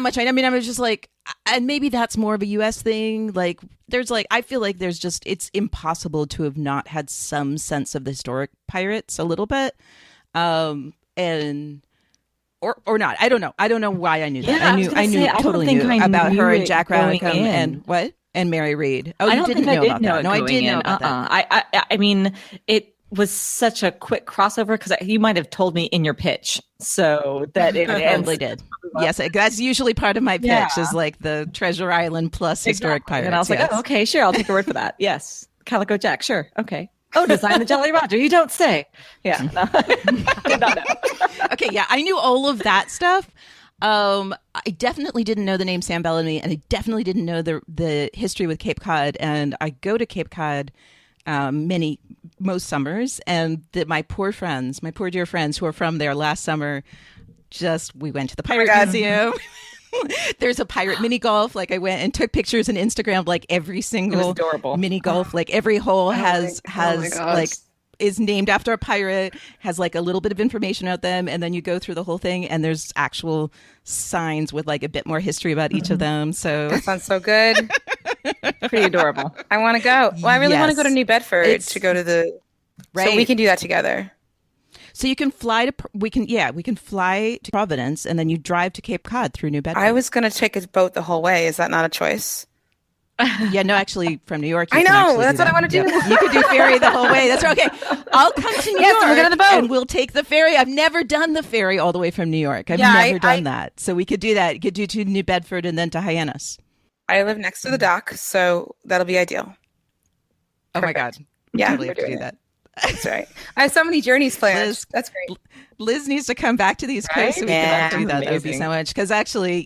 Speaker 2: much. I mean, I was just like, and maybe that's more of a U.S. thing. Like, there's like, I feel like there's just, it's impossible to have not had some sense of the historic pirates a little bit, and or not. I don't know. I don't know why I knew that.
Speaker 1: Yeah, I was gonna say, I don't
Speaker 2: totally
Speaker 1: think
Speaker 2: knew
Speaker 1: I
Speaker 2: about
Speaker 1: knew
Speaker 2: her and
Speaker 1: it
Speaker 2: Jack
Speaker 1: going
Speaker 2: Rackham
Speaker 1: in.
Speaker 2: and what and Mary Read. Oh,
Speaker 1: I
Speaker 2: you
Speaker 1: don't
Speaker 2: didn't
Speaker 1: think
Speaker 2: know
Speaker 1: I did
Speaker 2: about
Speaker 1: know
Speaker 2: that.
Speaker 1: it
Speaker 2: No, I
Speaker 1: going
Speaker 2: did know
Speaker 1: in.
Speaker 2: about that.
Speaker 1: I mean, it was such a quick crossover because you might have told me in your pitch, so that it
Speaker 2: Probably did. Yes, that's usually part of my pitch
Speaker 1: Yeah.
Speaker 2: is like the Treasure Island plus historic pirates.
Speaker 1: And I was like,
Speaker 2: yes.
Speaker 1: oh, okay, sure, I'll take your word for that. Yes, Calico Jack, sure, okay. Oh, design the Jolly Roger. You don't say. Yeah, no, I did not know.
Speaker 2: Okay, yeah, I knew all of that stuff. I definitely didn't know the name Sam Bellamy, and I definitely didn't know the history with Cape Cod. And I go to Cape Cod most summers, and my poor dear friends who are from there last summer, we went to the Pirate Museum. There's a pirate mini golf. Like I went and took pictures and Instagram, like every single mini golf, like every hole has like is named after a pirate, has like a little bit of information about them, and then you go through the whole thing and there's actual signs with like a bit more history about each of them. So
Speaker 4: that sounds so good.
Speaker 1: Pretty adorable.
Speaker 4: I want to go. Well, I really want to go to New Bedford to go to the so we can do that together.
Speaker 2: So you can fly to we can fly to Providence and then you drive to Cape Cod through New Bedford.
Speaker 4: I was going to take a boat the whole way. Is that not a choice?
Speaker 2: Yeah, no, actually, from New York.
Speaker 4: I know. That's what I want to do.
Speaker 2: Yep. You could do ferry the whole way. That's okay. I'll come to New York
Speaker 4: we'll go to the boat.
Speaker 2: and we'll take the ferry. I've never done the ferry all the way from New York. I've never done that. So we could do that. You could do to New Bedford and then to Hyannis.
Speaker 4: I live next to the dock, so that'll be ideal.
Speaker 2: Oh my God.
Speaker 4: Yeah,
Speaker 2: totally have to do that.
Speaker 4: That's right. I have so many journeys planned.
Speaker 2: Liz,
Speaker 4: that's great.
Speaker 2: Liz needs to come back to the East Coast so we can do that. Amazing. That would be so much. Because actually,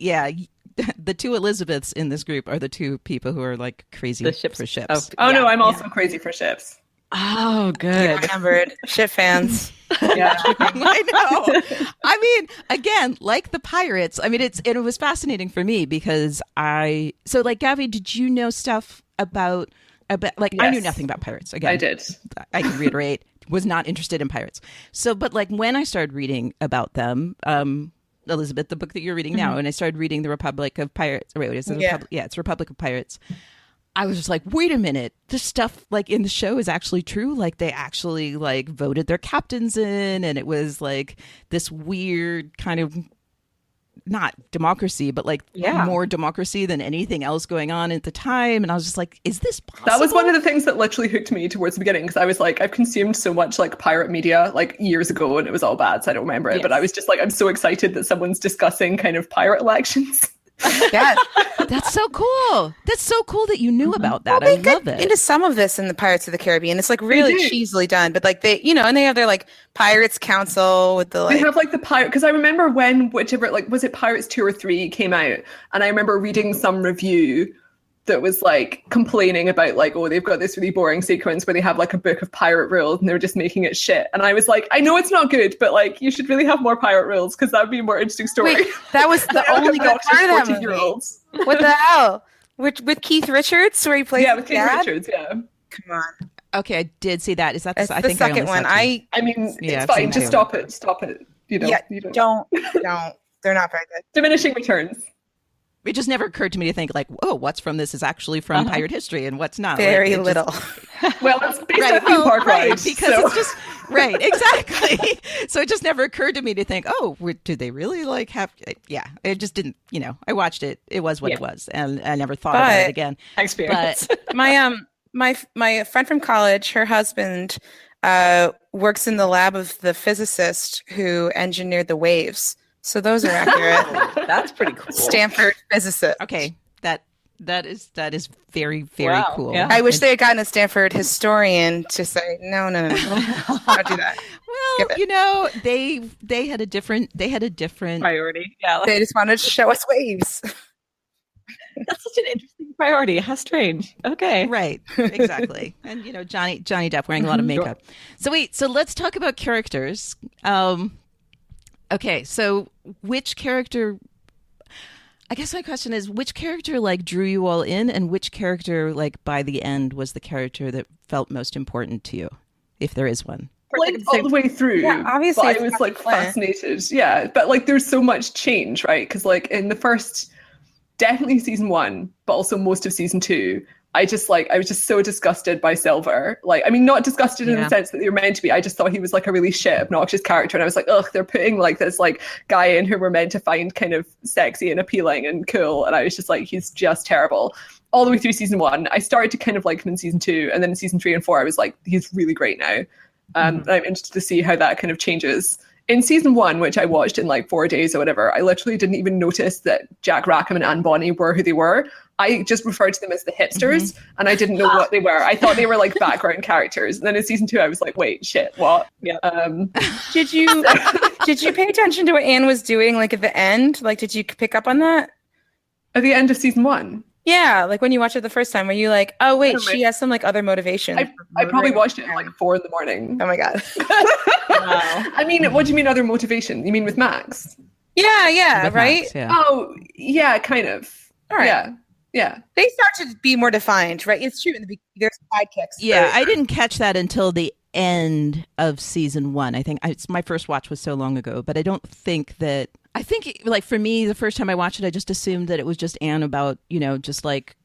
Speaker 2: the two Elizabeths in this group are the two people who are like crazy for ships.
Speaker 5: Oh no, I'm also crazy for ships.
Speaker 1: Oh, good.
Speaker 4: Remembered. Ship fans.
Speaker 5: Yeah.
Speaker 2: I know. I mean, again, like the pirates, I mean, it was fascinating for me because so like, Gavia, did you know stuff about like, yes. I knew nothing about pirates. Again,
Speaker 5: I did.
Speaker 2: I can reiterate, was not interested in pirates. So, but like when I started reading about them, Elizabeth, the book that you're reading now, and I started reading The Republic of Pirates. Wait, is it it's Republic of Pirates. I was just like, wait a minute, this stuff like in the show is actually true. Like they actually like voted their captains in, and it was like this weird kind of not democracy, but like more democracy than anything else going on at the time. And I was just like, is this possible?
Speaker 5: That was one of the things that literally hooked me towards the beginning, because I was like, I've consumed so much like pirate media like years ago and it was all bad, so I don't remember it. Yes. But I was just like, I'm so excited that someone's discussing kind of pirate elections.
Speaker 4: Yeah,
Speaker 2: that's so cool. That's so cool that you knew about that. I love it.
Speaker 4: Into some of this in the Pirates of the Caribbean, it's like really cheesily done, but like they, and they have their like Pirates Council with the like. They
Speaker 5: have like the pirate, because I remember when whichever like was it Pirates 2 or 3 came out, and I remember reading some review that was like complaining about like, oh, they've got this really boring sequence where they have like a book of pirate rules and they're just making it shit. And I was like, I know it's not good, but like you should really have more pirate rules because that would be a more interesting story.
Speaker 4: Wait, that was the only good part of that movie. What the hell? With Keith Richards, where he plays
Speaker 5: with Keith Richards,
Speaker 4: Come on.
Speaker 2: Okay, I did see that. Is that
Speaker 4: I think the second one?
Speaker 5: I mean, it's fine. Just stop it. You know,
Speaker 4: don't. They're not very good.
Speaker 5: Diminishing returns.
Speaker 2: It just never occurred to me to think like, oh, what's from this is actually from pirate history and what's not.
Speaker 4: Very little.
Speaker 5: Well, it's based on theme park rides.
Speaker 2: Because it's just, right, exactly. So it just never occurred to me to think, oh, did they really like have, it just didn't, I watched it. It was what it was. And I never thought about it again.
Speaker 5: Experience.
Speaker 2: But
Speaker 4: my friend from college, her husband works in the lab of the physicist who engineered the waves. So those are accurate.
Speaker 1: That's pretty cool.
Speaker 4: Stanford physicist.
Speaker 2: Okay, that is very, very cool.
Speaker 4: Yeah. I wish they had gotten a Stanford historian to say no, don't do that.
Speaker 2: Well, they had a different
Speaker 1: priority. Yeah,
Speaker 4: they just wanted to show us waves.
Speaker 1: That's such an interesting priority. How strange. Okay.
Speaker 2: Right. Exactly. And Johnny Depp wearing a lot of makeup.
Speaker 1: Sure.
Speaker 2: So let's talk about characters. Okay, so which character, I guess my question is, which character like drew you all in, and which character like by the end was the character that felt most important to you, if there is one?
Speaker 5: Like all the way through. Yeah, obviously. I was like fascinated. Yeah, but like there's so much change, right? Because like in the first, definitely season 1, but also most of season 2, I was just so disgusted by Silver. Like, I mean, not disgusted in the sense that they were meant to be. I just thought he was like a really shit, obnoxious character. And I was like, ugh, they're putting like this like guy in who we're meant to find kind of sexy and appealing and cool. And I was just like, he's just terrible. All the way through season 1, I started to kind of like him in season 2. And then in season 3 and 4, I was like, he's really great now. And I'm interested to see how that kind of changes. In season 1, which I watched in like 4 days or whatever, I literally didn't even notice that Jack Rackham and Anne Bonny were who they were. I just referred to them as the hipsters, and I didn't know what they were. I thought they were like background characters. And then in season 2, I was like, wait, shit, what?
Speaker 1: Yeah.
Speaker 4: Did you pay attention to what Anne was doing like at the end? Like, did you pick up on that?
Speaker 5: At the end of season 1?
Speaker 4: Yeah, like when you watch it the first time, were you like, oh wait,
Speaker 5: don't
Speaker 4: she has some like other motivation?
Speaker 5: I probably watched it at like 4 a.m.
Speaker 4: Oh my god.
Speaker 1: Wow.
Speaker 5: I mean, what do you mean other motivation? You mean with Max?
Speaker 4: Yeah,
Speaker 2: With
Speaker 4: right?
Speaker 2: Max, yeah.
Speaker 5: Oh, yeah, kind of.
Speaker 4: All right.
Speaker 5: Yeah.
Speaker 4: They start to be more defined, right? It's true in the beginning. There's sidekicks.
Speaker 2: Yeah, I didn't catch that until the end of season 1. I think my first watch was so long ago, but I don't think that. I think, like, for me, the first time I watched it, I just assumed that it was just Anne about, just like,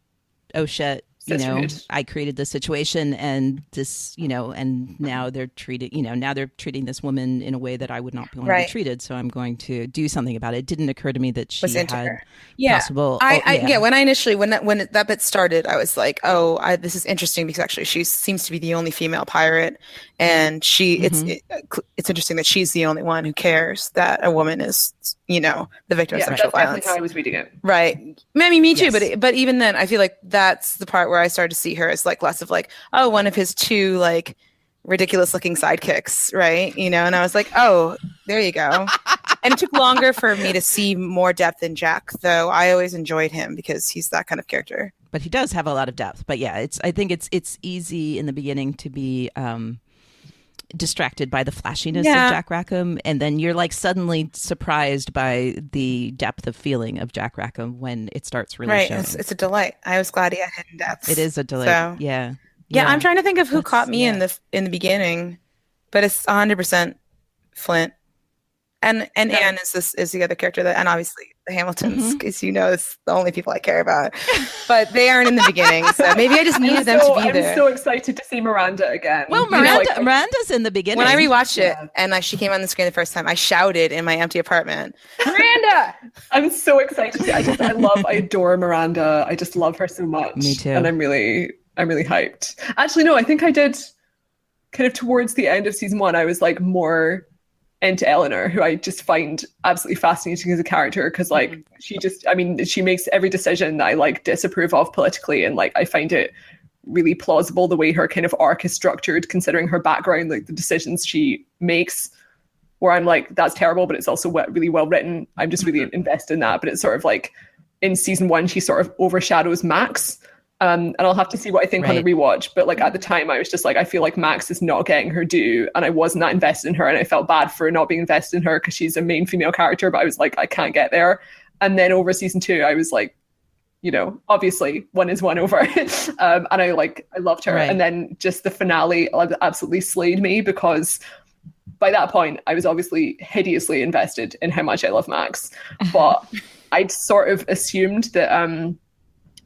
Speaker 2: oh shit,
Speaker 5: Sisterhood.
Speaker 2: I created this situation and this, and now they're treating this woman in a way that I would not want to be treated. So I'm going to do something about it. It didn't occur to me that she had
Speaker 4: her.
Speaker 2: possible.
Speaker 4: When that bit started, I was like, this is interesting because actually she seems to be the only female pirate, and it's interesting that she's the only one who cares that a woman is, the victim of sexual violence.
Speaker 5: That's how I was reading it.
Speaker 4: Right. I mean, me too. Yes. But even then, I feel like that's the part where I started to see her as like less of like, one of his two like ridiculous looking sidekicks, right? And I was like, oh, there you go. And it took longer for me to see more depth in Jack, though I always enjoyed him because he's that kind of character.
Speaker 2: But he does have a lot of depth. But yeah, I think it's easy in the beginning to be distracted by the flashiness of Jack Rackham, and then you're like suddenly surprised by the depth of feeling of Jack Rackham when it starts really showing.
Speaker 4: It's a delight. I was glad he had hidden depths.
Speaker 2: It is a delight. So, yeah.
Speaker 4: I'm trying to think of who caught me in the beginning, but it's 100% Flint, and Anne is the other character that, and obviously the Hamiltons, because it's the only people I care about, but they aren't in the beginning, so maybe I just needed them to be there.
Speaker 5: I'm so excited to see Miranda again.
Speaker 2: Well, Miranda's in the beginning.
Speaker 4: When I rewatched it and she came on the screen the first time, I shouted in my empty apartment, Miranda!
Speaker 5: I'm so excited. I adore Miranda. I just love her so much.
Speaker 2: Me too.
Speaker 5: And I'm really hyped. Actually, no, I think I did kind of towards the end of season 1, I was like more into Eleanor, who I just find absolutely fascinating as a character, because like she makes every decision that I like disapprove of politically, and like I find it really plausible the way her kind of arc is structured, considering her background, like the decisions she makes, where I'm like, that's terrible, but it's also really well written. I'm just really invested in that. But it's sort of like in season 1, she sort of overshadows Max. And I'll have to see what I think on the rewatch. But like at the time, I was just like, I feel like Max is not getting her due, and I wasn't that invested in her, and I felt bad for not being invested in her because she's a main female character. But I was like, I can't get there. And then over season 2, I was like, obviously one is one over, and I loved her. Right. And then just the finale absolutely slayed me, because by that point, I was obviously hideously invested in how much I love Max, but I'd sort of assumed that.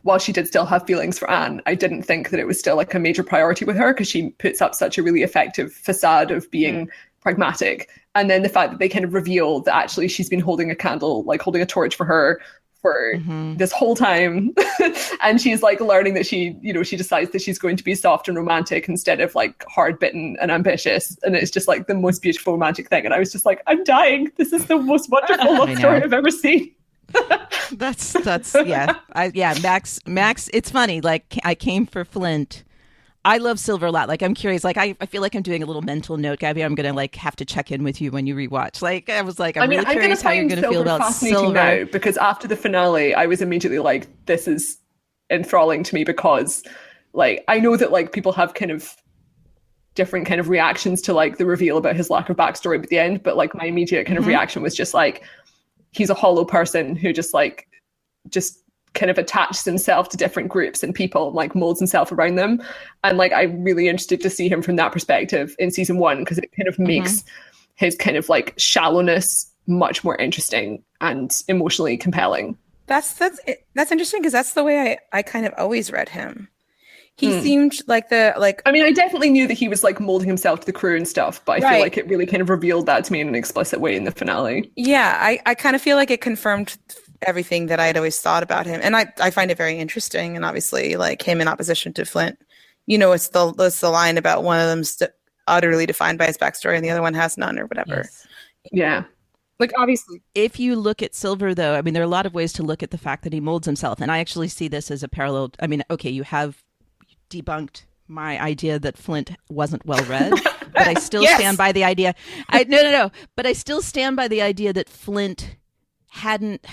Speaker 5: While she did still have feelings for Anne, I didn't think that it was still like a major priority with her, because she puts up such a really effective facade of being pragmatic. And then the fact that they kind of reveal that actually she's been holding a candle, like holding a torch for her for this whole time. And she's like learning that she decides that she's going to be soft and romantic instead of like hard bitten and ambitious. And it's just like the most beautiful romantic thing. And I was just like, I'm dying. This is the most wonderful love story I've ever seen.
Speaker 2: That's Max, it's funny, like I came for Flint. I love Silver a lot. Like, I'm curious, like I feel like I'm doing a little mental note, Gabby. I'm gonna like have to check in with you when you rewatch. Like, I was like, I'm really curious how you're gonna feel about Silver
Speaker 5: now, because after the finale I was immediately like, this is enthralling to me, because like I know that like people have kind of different kind of reactions to like the reveal about his lack of backstory at the end, but like my immediate kind of reaction was just like, he's a hollow person who just kind of attaches himself to different groups and people and like molds himself around them. And like, I'm really interested to see him from that perspective in season 1, because it kind of makes his kind of like shallowness much more interesting and emotionally compelling.
Speaker 4: That's interesting, because that's the way I kind of always read him. He seemed like I mean, I definitely knew that he was like molding himself to the crew and stuff, but I feel like it really kind of revealed that to me in an explicit way in the finale. Yeah, I kind of feel like it confirmed everything that I'd always thought about him. And I find it very interesting. And obviously, like him in opposition to Flint, it's the line about one of them's utterly defined by his backstory and the other one has none or whatever. Yes. Yeah. Like, obviously.
Speaker 2: If you look at Silver, though, I mean, there are a lot of ways to look at the fact that he molds himself. And I actually see this as a parallel. I mean, okay, you have debunked my idea that Flint wasn't well read, but I still stand by the idea. But I still stand by the idea that Flint hadn't.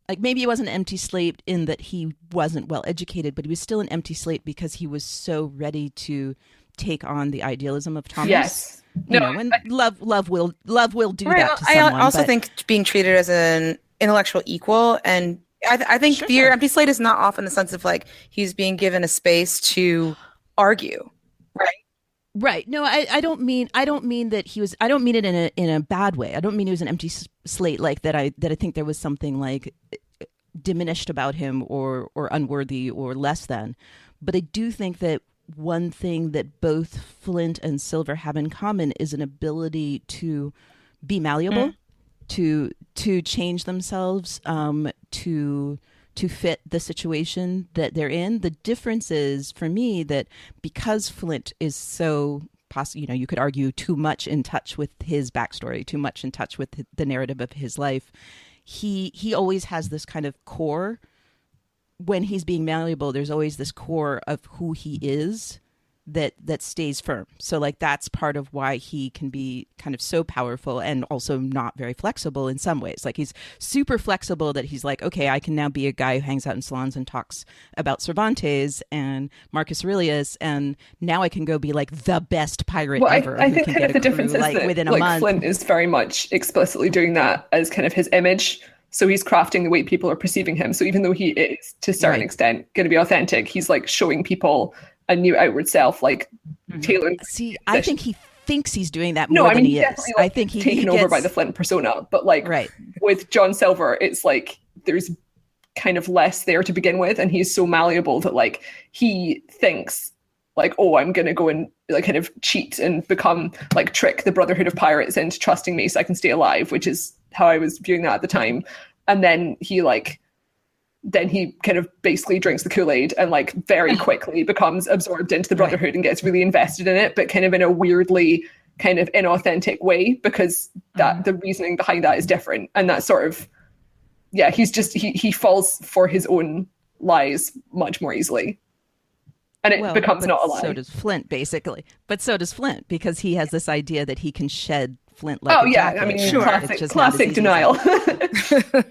Speaker 2: like maybe he wasn't an empty slate in that he wasn't well educated, but he was still an empty slate because he was so ready to take on the idealism of Thomas.
Speaker 5: Yes.
Speaker 2: You know, and love will do that to someone.
Speaker 4: I also think being treated as an intellectual equal, and I think Fear Empty Slate is not off in the sense of like he's being given a space to argue, right?
Speaker 2: Right. No, I don't mean that he was. I don't mean it in a bad way. I don't mean he was an empty slate like that. I think there was something like diminished about him or unworthy or less than. But I do think that one thing that both Flint and Silver have in common is an ability to be malleable, to change themselves, to fit the situation that they're in. The difference is, for me, that because Flint is so, you could argue too much in touch with his backstory, too much in touch with the narrative of his life, he always has this kind of core. When he's being malleable, there's always this core of who he is that stays firm. So like that's part of why he can be kind of so powerful and also not very flexible in some ways. Like he's super flexible that he's like, okay, I can now be a guy who hangs out in salons and talks about Cervantes and Marcus Aurelius, and now I can go be like the best pirate ever.
Speaker 5: I think kind of the difference is that
Speaker 2: within a month.
Speaker 5: Flint is very much explicitly doing that as kind of his image. So he's crafting the way people are perceiving him. So even though he is, to a certain extent, going to be authentic, he's like showing people a new outward self, like tailoring.
Speaker 2: See, I think he thinks he's doing that more than he is.
Speaker 5: Like,
Speaker 2: I think he's
Speaker 5: taken over by the Flint persona. But like with John Silver, it's like there's kind of less there to begin with. And he's so malleable that like he thinks like, oh, I'm going to go and like kind of cheat and become like trick the Brotherhood of Pirates into trusting me so I can stay alive, which is how I was viewing that at the time. And then he kind of basically drinks the Kool-Aid and like very quickly becomes absorbed into the Brotherhood and gets really invested in it, but kind of in a weirdly kind of inauthentic way, because that the reasoning behind that is different. And that sort of, he's just, he falls for his own lies much more easily. And it becomes not a lie.
Speaker 2: So does Flint, basically. But so does Flint, because he has this idea that he can shed Flint like a jacket.
Speaker 5: I mean, classic denial.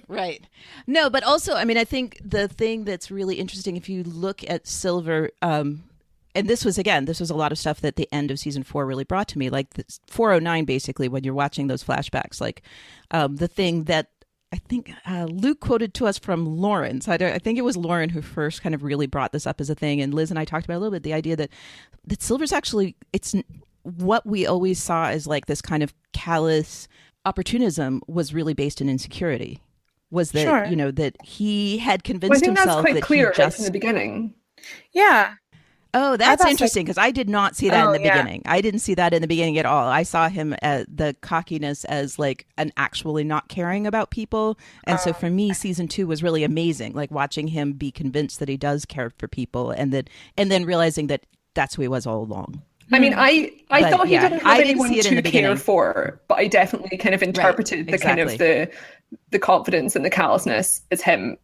Speaker 2: Right. No, but also, I mean, I think the thing that's really interesting, if you look at Silver, and this was a lot of stuff that the end of season 4 really brought to me, like 409, basically, when you're watching those flashbacks, like the thing that I think Luke quoted to us from Lauren. So I think it was Lauren who first kind of really brought this up as a thing. And Liz and I talked about it a little bit, the idea that Silver's actually, it's what we always saw as like this kind of callous opportunism was really based in insecurity. Was that, that he had convinced himself
Speaker 5: that's quite
Speaker 2: that
Speaker 5: clear
Speaker 2: he just...
Speaker 5: right in the beginning.
Speaker 4: Yeah.
Speaker 2: Oh, that's interesting, because I did not see that in the beginning. I didn't see that in the beginning at all. I saw him the cockiness as like an actually not caring about people. And so for me, season 2 was really amazing, like watching him be convinced that he does care for people, and then realizing that that's who he was all along.
Speaker 5: I mean, I thought he didn't have anyone to care for, but I definitely kind of interpreted the kind of the confidence and the callousness as him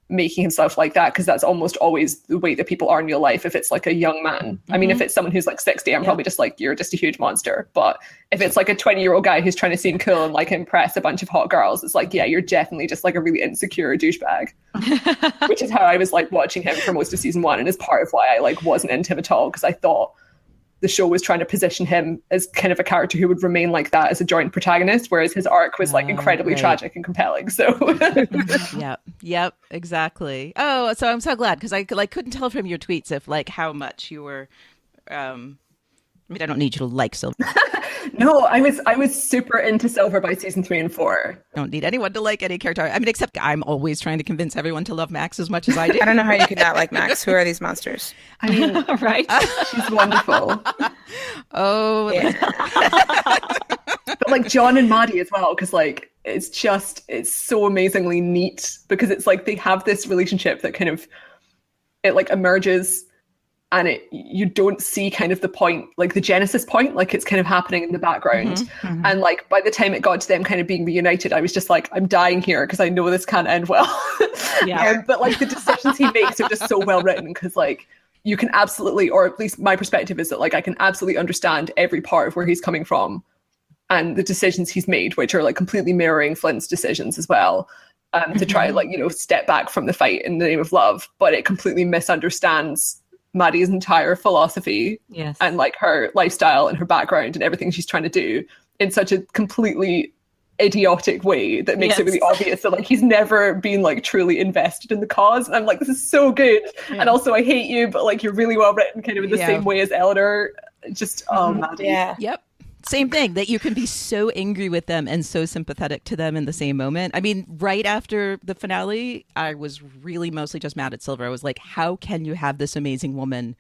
Speaker 5: making himself like that, because that's almost always the way that people are in real life. If it's like a young man, I mean, if it's someone who's like 60, I'm probably just like, you're just a huge monster. But if it's like a 20-year-old guy who's trying to seem cool and like impress a bunch of hot girls, it's like, you're definitely just like a really insecure douchebag. Which is how I was like watching him for most of season 1, and is part of why I like wasn't into him at all, because I thought the show was trying to position him as kind of a character who would remain like that as a joint protagonist, whereas his arc was like incredibly tragic and compelling. So
Speaker 2: Yep, exactly. Oh, so I'm so glad, because I like couldn't tell from your tweets if like how much you were I mean, I don't need you to like Silver.
Speaker 5: No, I was super into Silver by season 3 and 4.
Speaker 2: Don't need anyone to like any character. I mean, except I'm always trying to convince everyone to love Max as much as I do.
Speaker 4: I don't know how you could not like Max. Who are these monsters?
Speaker 5: I mean, right? She's wonderful.
Speaker 2: Oh,
Speaker 4: yeah.
Speaker 5: But like John and Maddie as well, because like it's so amazingly neat, because it's like they have this relationship that kind of it like emerges. And you don't see kind of the point, like the genesis point, like it's kind of happening in the background. Mm-hmm. And like by the time it got to them kind of being reunited, I was just like, I'm dying here because I know this can't end well. Yeah. But like the decisions he makes are just so well written, because like you can absolutely, or at least my perspective is that like I can absolutely understand every part of where he's coming from and the decisions he's made, which are like completely mirroring Flint's decisions as well. to try like, you know, step back from the fight in the name of love, but it completely misunderstands Maddie's entire philosophy and like her lifestyle and her background and everything she's trying to do in such a completely idiotic way that makes it really obvious that like he's never been like truly invested in the cause. And I'm like, this is so good. And also I hate you, but like you're really well written kind of in the same way as Eleanor. Just Maddie.
Speaker 2: Yep. Same thing, that you can be so angry with them and so sympathetic to them in the same moment. I mean, right after the finale, I was really mostly just mad at Silver. I was like, how can you have this amazing woman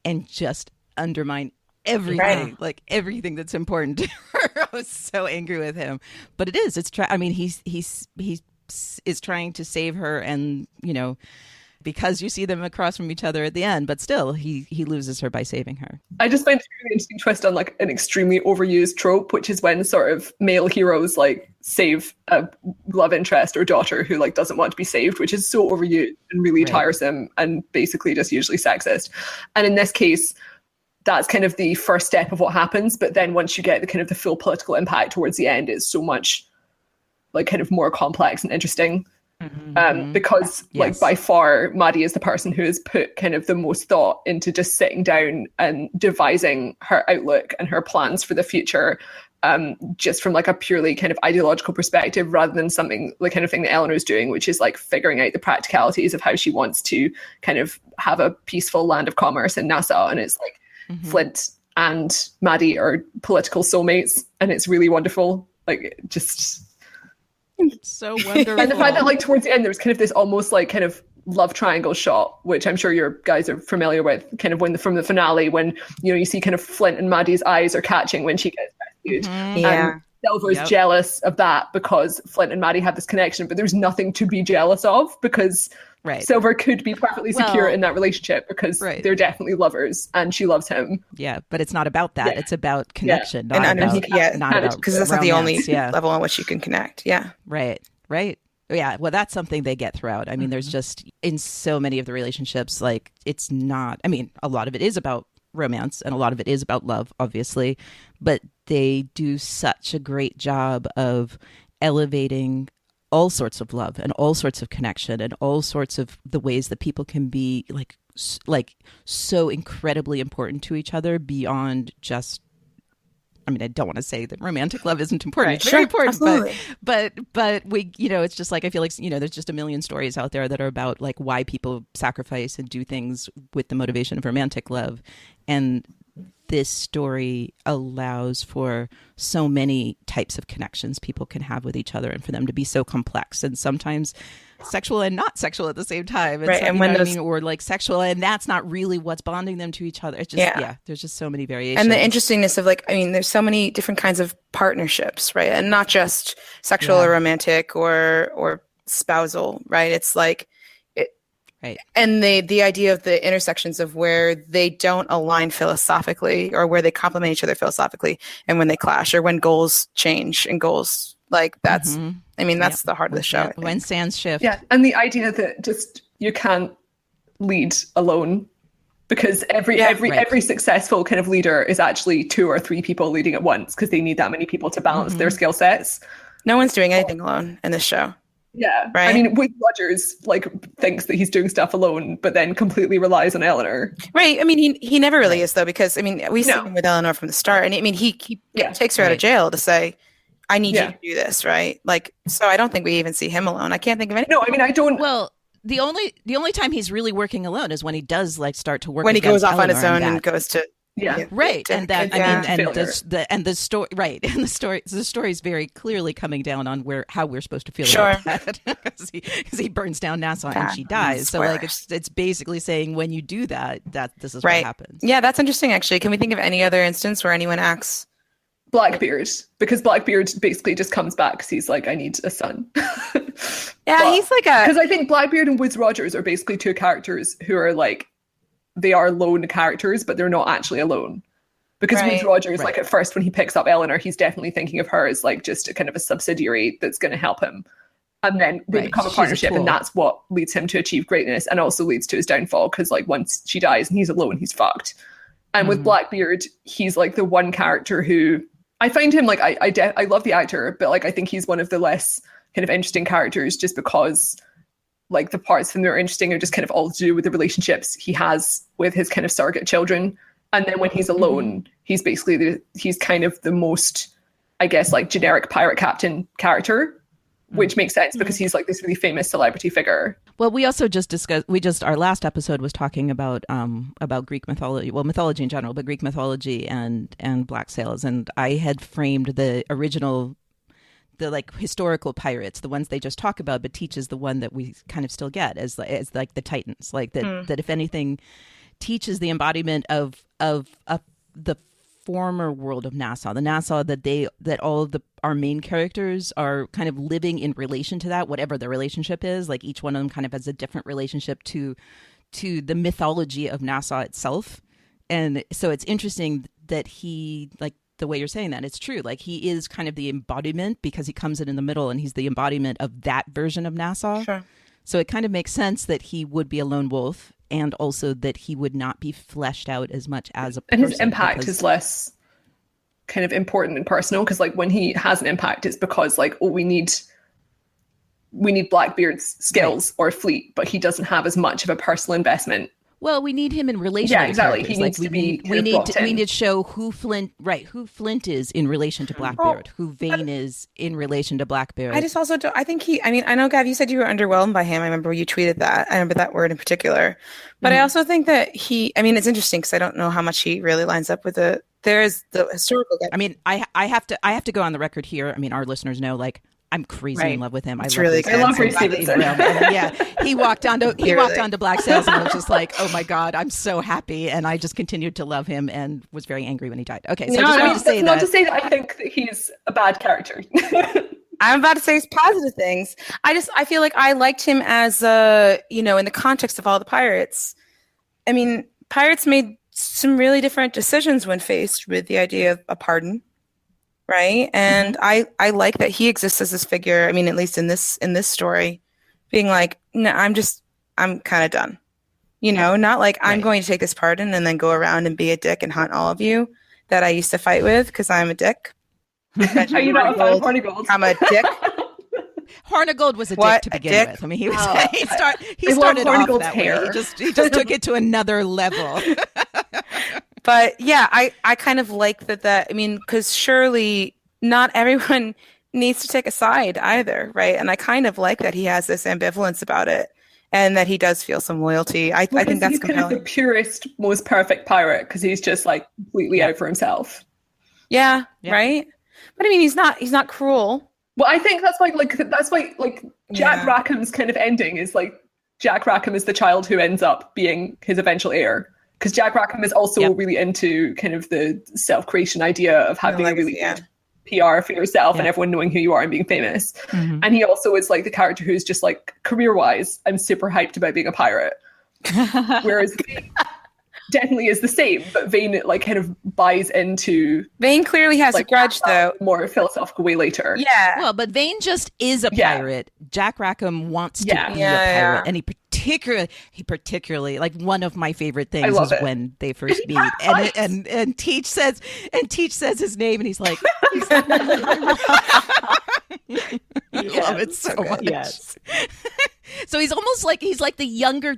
Speaker 2: and just undermine everything, like everything that's important to her? I was so angry with him. But it is, I mean, he is trying to save her, and, you know, because you see them across from each other at the end, but still he loses her by saving her.
Speaker 5: I just find it a really interesting twist on like an extremely overused trope, which is when sort of male heroes like save a love interest or daughter who like doesn't want to be saved, which is so overused and really tiresome and basically just usually sexist. And in this case, that's kind of the first step of what happens. But then once you get the kind of the full political impact towards the end, it's so much like kind of more complex and interesting. Because like by far Maddie is the person who has put kind of the most thought into just sitting down and devising her outlook and her plans for the future, just from like a purely kind of ideological perspective, rather than something the kind of thing that Eleanor's doing, which is like figuring out the practicalities of how she wants to kind of have a peaceful land of commerce in Nassau. And it's like Flint and Maddie are political soulmates, and it's really wonderful. Like just
Speaker 2: so wonderful.
Speaker 5: And the fact that like towards the end there's kind of this almost like kind of love triangle shot, which I'm sure your guys are familiar with, kind of from the finale, when, you know, you see kind of Flint and Maddie's eyes are catching when she gets rescued. And Silver's jealous of that because Flint and Maddie have this connection, but there's nothing to be jealous of because Silver could be perfectly secure in that relationship because they're definitely lovers and she loves him.
Speaker 2: Yeah, but it's not about that. It's about connection.
Speaker 4: Not about
Speaker 2: because
Speaker 4: that's not the only level on which you can connect.
Speaker 2: Right. Yeah, well, that's something they get throughout. I mean, there's just, in so many of the relationships, like, it's not, I mean, a lot of it is about romance and a lot of it is about love, obviously, but they do such a great job of elevating all sorts of love and all sorts of connection and all sorts of the ways that people can be like so incredibly important to each other beyond just, I mean, I don't want to say that romantic love isn't important. It's very important,
Speaker 4: absolutely.
Speaker 2: but we, you know, it's just like, I feel like, you know, there's just a million stories out there that are about like why people sacrifice and do things with the motivation of romantic love. And this story allows for so many types of connections people can have with each other and for them to be so complex and sometimes sexual and not sexual at the same time. And
Speaker 4: and when those...
Speaker 2: or like sexual and that's not really what's bonding them to each other. It's just, there's just so many variations.
Speaker 4: And the interestingness of like, I mean, there's so many different kinds of partnerships, right? And not just sexual or romantic or spousal, right? It's like, and the idea of the intersections of where they don't align philosophically or where they complement each other philosophically and when they clash or when goals change and goals like that's I mean that's the heart of the show.
Speaker 2: When sands shift.
Speaker 5: Yeah, and the idea that just you can't lead alone because every successful kind of leader is actually 2 or 3 people leading at once because they need that many people to balance their skill sets.
Speaker 4: No one's doing anything alone in this show.
Speaker 5: Yeah,
Speaker 4: right.
Speaker 5: I mean, Will Rogers like thinks that he's doing stuff alone, but then completely relies on Eleanor.
Speaker 4: Right. I mean, he never really is though, because I mean, we see him with Eleanor from the start, and I mean, he takes her out of jail to say, "I need you to do this." Right. Like, so I don't think we even see him alone. I can't think of any.
Speaker 5: No, I mean, I don't.
Speaker 2: Well, the only time he's really working alone is when he does like start to work
Speaker 4: when he goes off
Speaker 2: Eleanor
Speaker 4: on his own and goes to.
Speaker 2: Right, and that I mean, and the story, right, and the story is very clearly coming down on how we're supposed to feel about that because he burns down Nassau and she dies. So like it's basically saying when you do that this is what happens.
Speaker 4: Yeah, that's interesting. Actually, can we think of any other instance where anyone acts?
Speaker 5: Blackbeard, because Blackbeard basically just comes back because he's like, I need a son.
Speaker 4: He's like
Speaker 5: because I think Blackbeard and Woods Rogers are basically 2 characters who are like. They are lone characters, but they're not actually alone. Because Woods Rogers, like at first when he picks up Eleanor, he's definitely thinking of her as like just a kind of a subsidiary that's going to help him. And then they become a partnership, and that's what leads him to achieve greatness and also leads to his downfall. Because like once she dies and he's alone, he's fucked. And with Blackbeard, he's like the one character who I find him like I love the actor, but like I think he's one of the less kind of interesting characters, just because like the parts of them that are interesting are just kind of all to do with the relationships he has with his kind of surrogate children. And then when he's alone, he's basically he's kind of the most, I guess, like generic pirate captain character, which makes sense because he's like this really famous celebrity figure.
Speaker 2: Well, we also just discussed, our last episode was talking about Greek mythology, well, mythology in general, but Greek mythology and black sails. And I had framed the original, the like historical pirates, the ones they just talk about, but Teach is the one that we kind of still get as like the Titans, like that if anything, Teach is the embodiment of the former world of Nassau, the Nassau that all of our main characters are kind of living in relation to that, whatever the relationship is. Like each one of them kind of has a different relationship to the mythology of Nassau itself. And so it's interesting that he, like the way you're saying that, it's true. Like he is kind of the embodiment because he comes in the middle and he's the embodiment of that version of Nassau.
Speaker 4: Sure.
Speaker 2: So it kind of makes sense that he would be a lone wolf, and also that he would not be fleshed out as much as a person.
Speaker 5: And his impact is less kind of important and personal, because like when he has an impact, it's because like, oh, we need Blackbeard's skills or fleet, but he doesn't have as much of a personal investment.
Speaker 2: Well, we need him in relation.
Speaker 5: Yeah,
Speaker 2: to
Speaker 5: exactly.
Speaker 2: characters.
Speaker 5: He needs to be.
Speaker 2: We need to show who Flint is in relation to Blackbeard, who Vane is in relation to Blackbeard.
Speaker 4: I just also don't. I think I mean, I know, Gav, you said you were underwhelmed by him. I remember you tweeted that. I remember that word in particular. But I also think that I mean, it's interesting because I don't know how much he really lines up with there's the historical guy.
Speaker 2: I mean, I have to go on the record here. I mean, our listeners know, like, I'm crazy in love with him.
Speaker 4: It's really good.
Speaker 5: I love Reese Stevenson.
Speaker 2: Yeah, he walked onto Black Sails, and I was just like, oh my god, I'm so happy, and I just continued to love him, and was very angry when he died. Okay, so
Speaker 5: not to say that I think that he's a bad character.
Speaker 4: I'm about to say positive things. I feel like I liked him as in the context of all the pirates. I mean, pirates made some really different decisions when faced with the idea of a pardon. Right. And I like that he exists as this figure. I mean, at least in this story, being like, no, I'm kind of done. Not like I'm going to take this pardon and then go around and be a dick and hunt all of you that I used to fight with because I'm a dick.
Speaker 5: Are you not a fan of Hornigold?
Speaker 4: I'm a dick.
Speaker 2: Hornigold was a dick to begin with. I mean, he started off that way. He just took it to another level.
Speaker 4: But yeah, I kind of like that. I mean, because surely not everyone needs to take a side either, right? And I kind of like that he has this ambivalence about it, and that he does feel some loyalty. I think that's compelling.
Speaker 5: Kind of the purest, most perfect pirate because he's just like completely out for himself.
Speaker 4: Yeah, right. But I mean, he's not cruel.
Speaker 5: Well, I think that's why Jack Rackham's kind of ending is like Jack Rackham is the child who ends up being his eventual heir. Because Jack Rackham is also really into kind of the self-creation idea of having a really good PR for yourself and everyone knowing who you are and being famous. Mm-hmm. And he also is like the character who's just like, career-wise, I'm super hyped about being a pirate. Whereas Vane definitely is the same, but Vane like kind of buys into...
Speaker 4: Vane clearly has a grudge, though.
Speaker 5: More philosophical way later.
Speaker 4: Yeah.
Speaker 2: Well, but Vane just is a pirate. Jack Rackham wants to be a pirate, and he particularly like one of my favorite things is when they first meet, and Teach says his name, and he's like, I love it so much. Yes. So he's almost like he's like the younger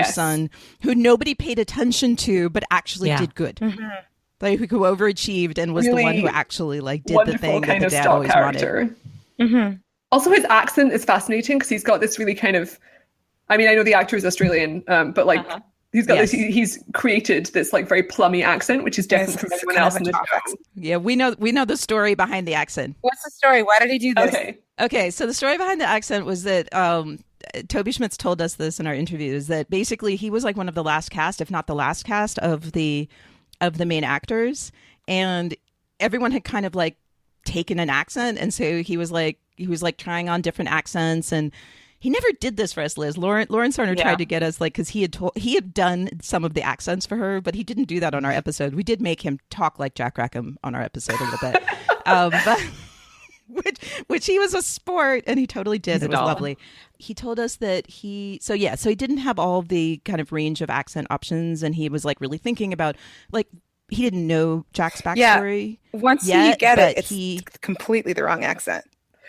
Speaker 2: son who nobody paid attention to, but actually did good. Mm-hmm. Like who overachieved and was really the one who actually like did the thing that the dad always wanted.
Speaker 4: Mm-hmm.
Speaker 5: Also, his accent is fascinating because he's got this really kind of. I mean, I know the actor is Australian, but like he's got this. He's created this like very plummy accent, which is different from everyone else in the show.
Speaker 2: Yeah, we know the story behind the accent.
Speaker 4: What's the story? Why did he do this?
Speaker 2: Okay. So the story behind the accent was that Toby Schmitz told us this in our interviews that basically he was like one of the last cast, if not the last cast of the main actors, and everyone had kind of like taken an accent, and so he was like trying on different accents, and he never did this for us, Liz. Lauren Sarner tried to get us like because he had done some of the accents for her, but he didn't do that on our episode. We did make him talk like Jack Rackham on our episode a little bit, but which he was a sport, and he totally did. It was lovely. He told us that so he didn't have all the kind of range of accent options, and he was like really thinking about like. He didn't know Jack's backstory.
Speaker 4: Once you get it, it's completely the wrong accent.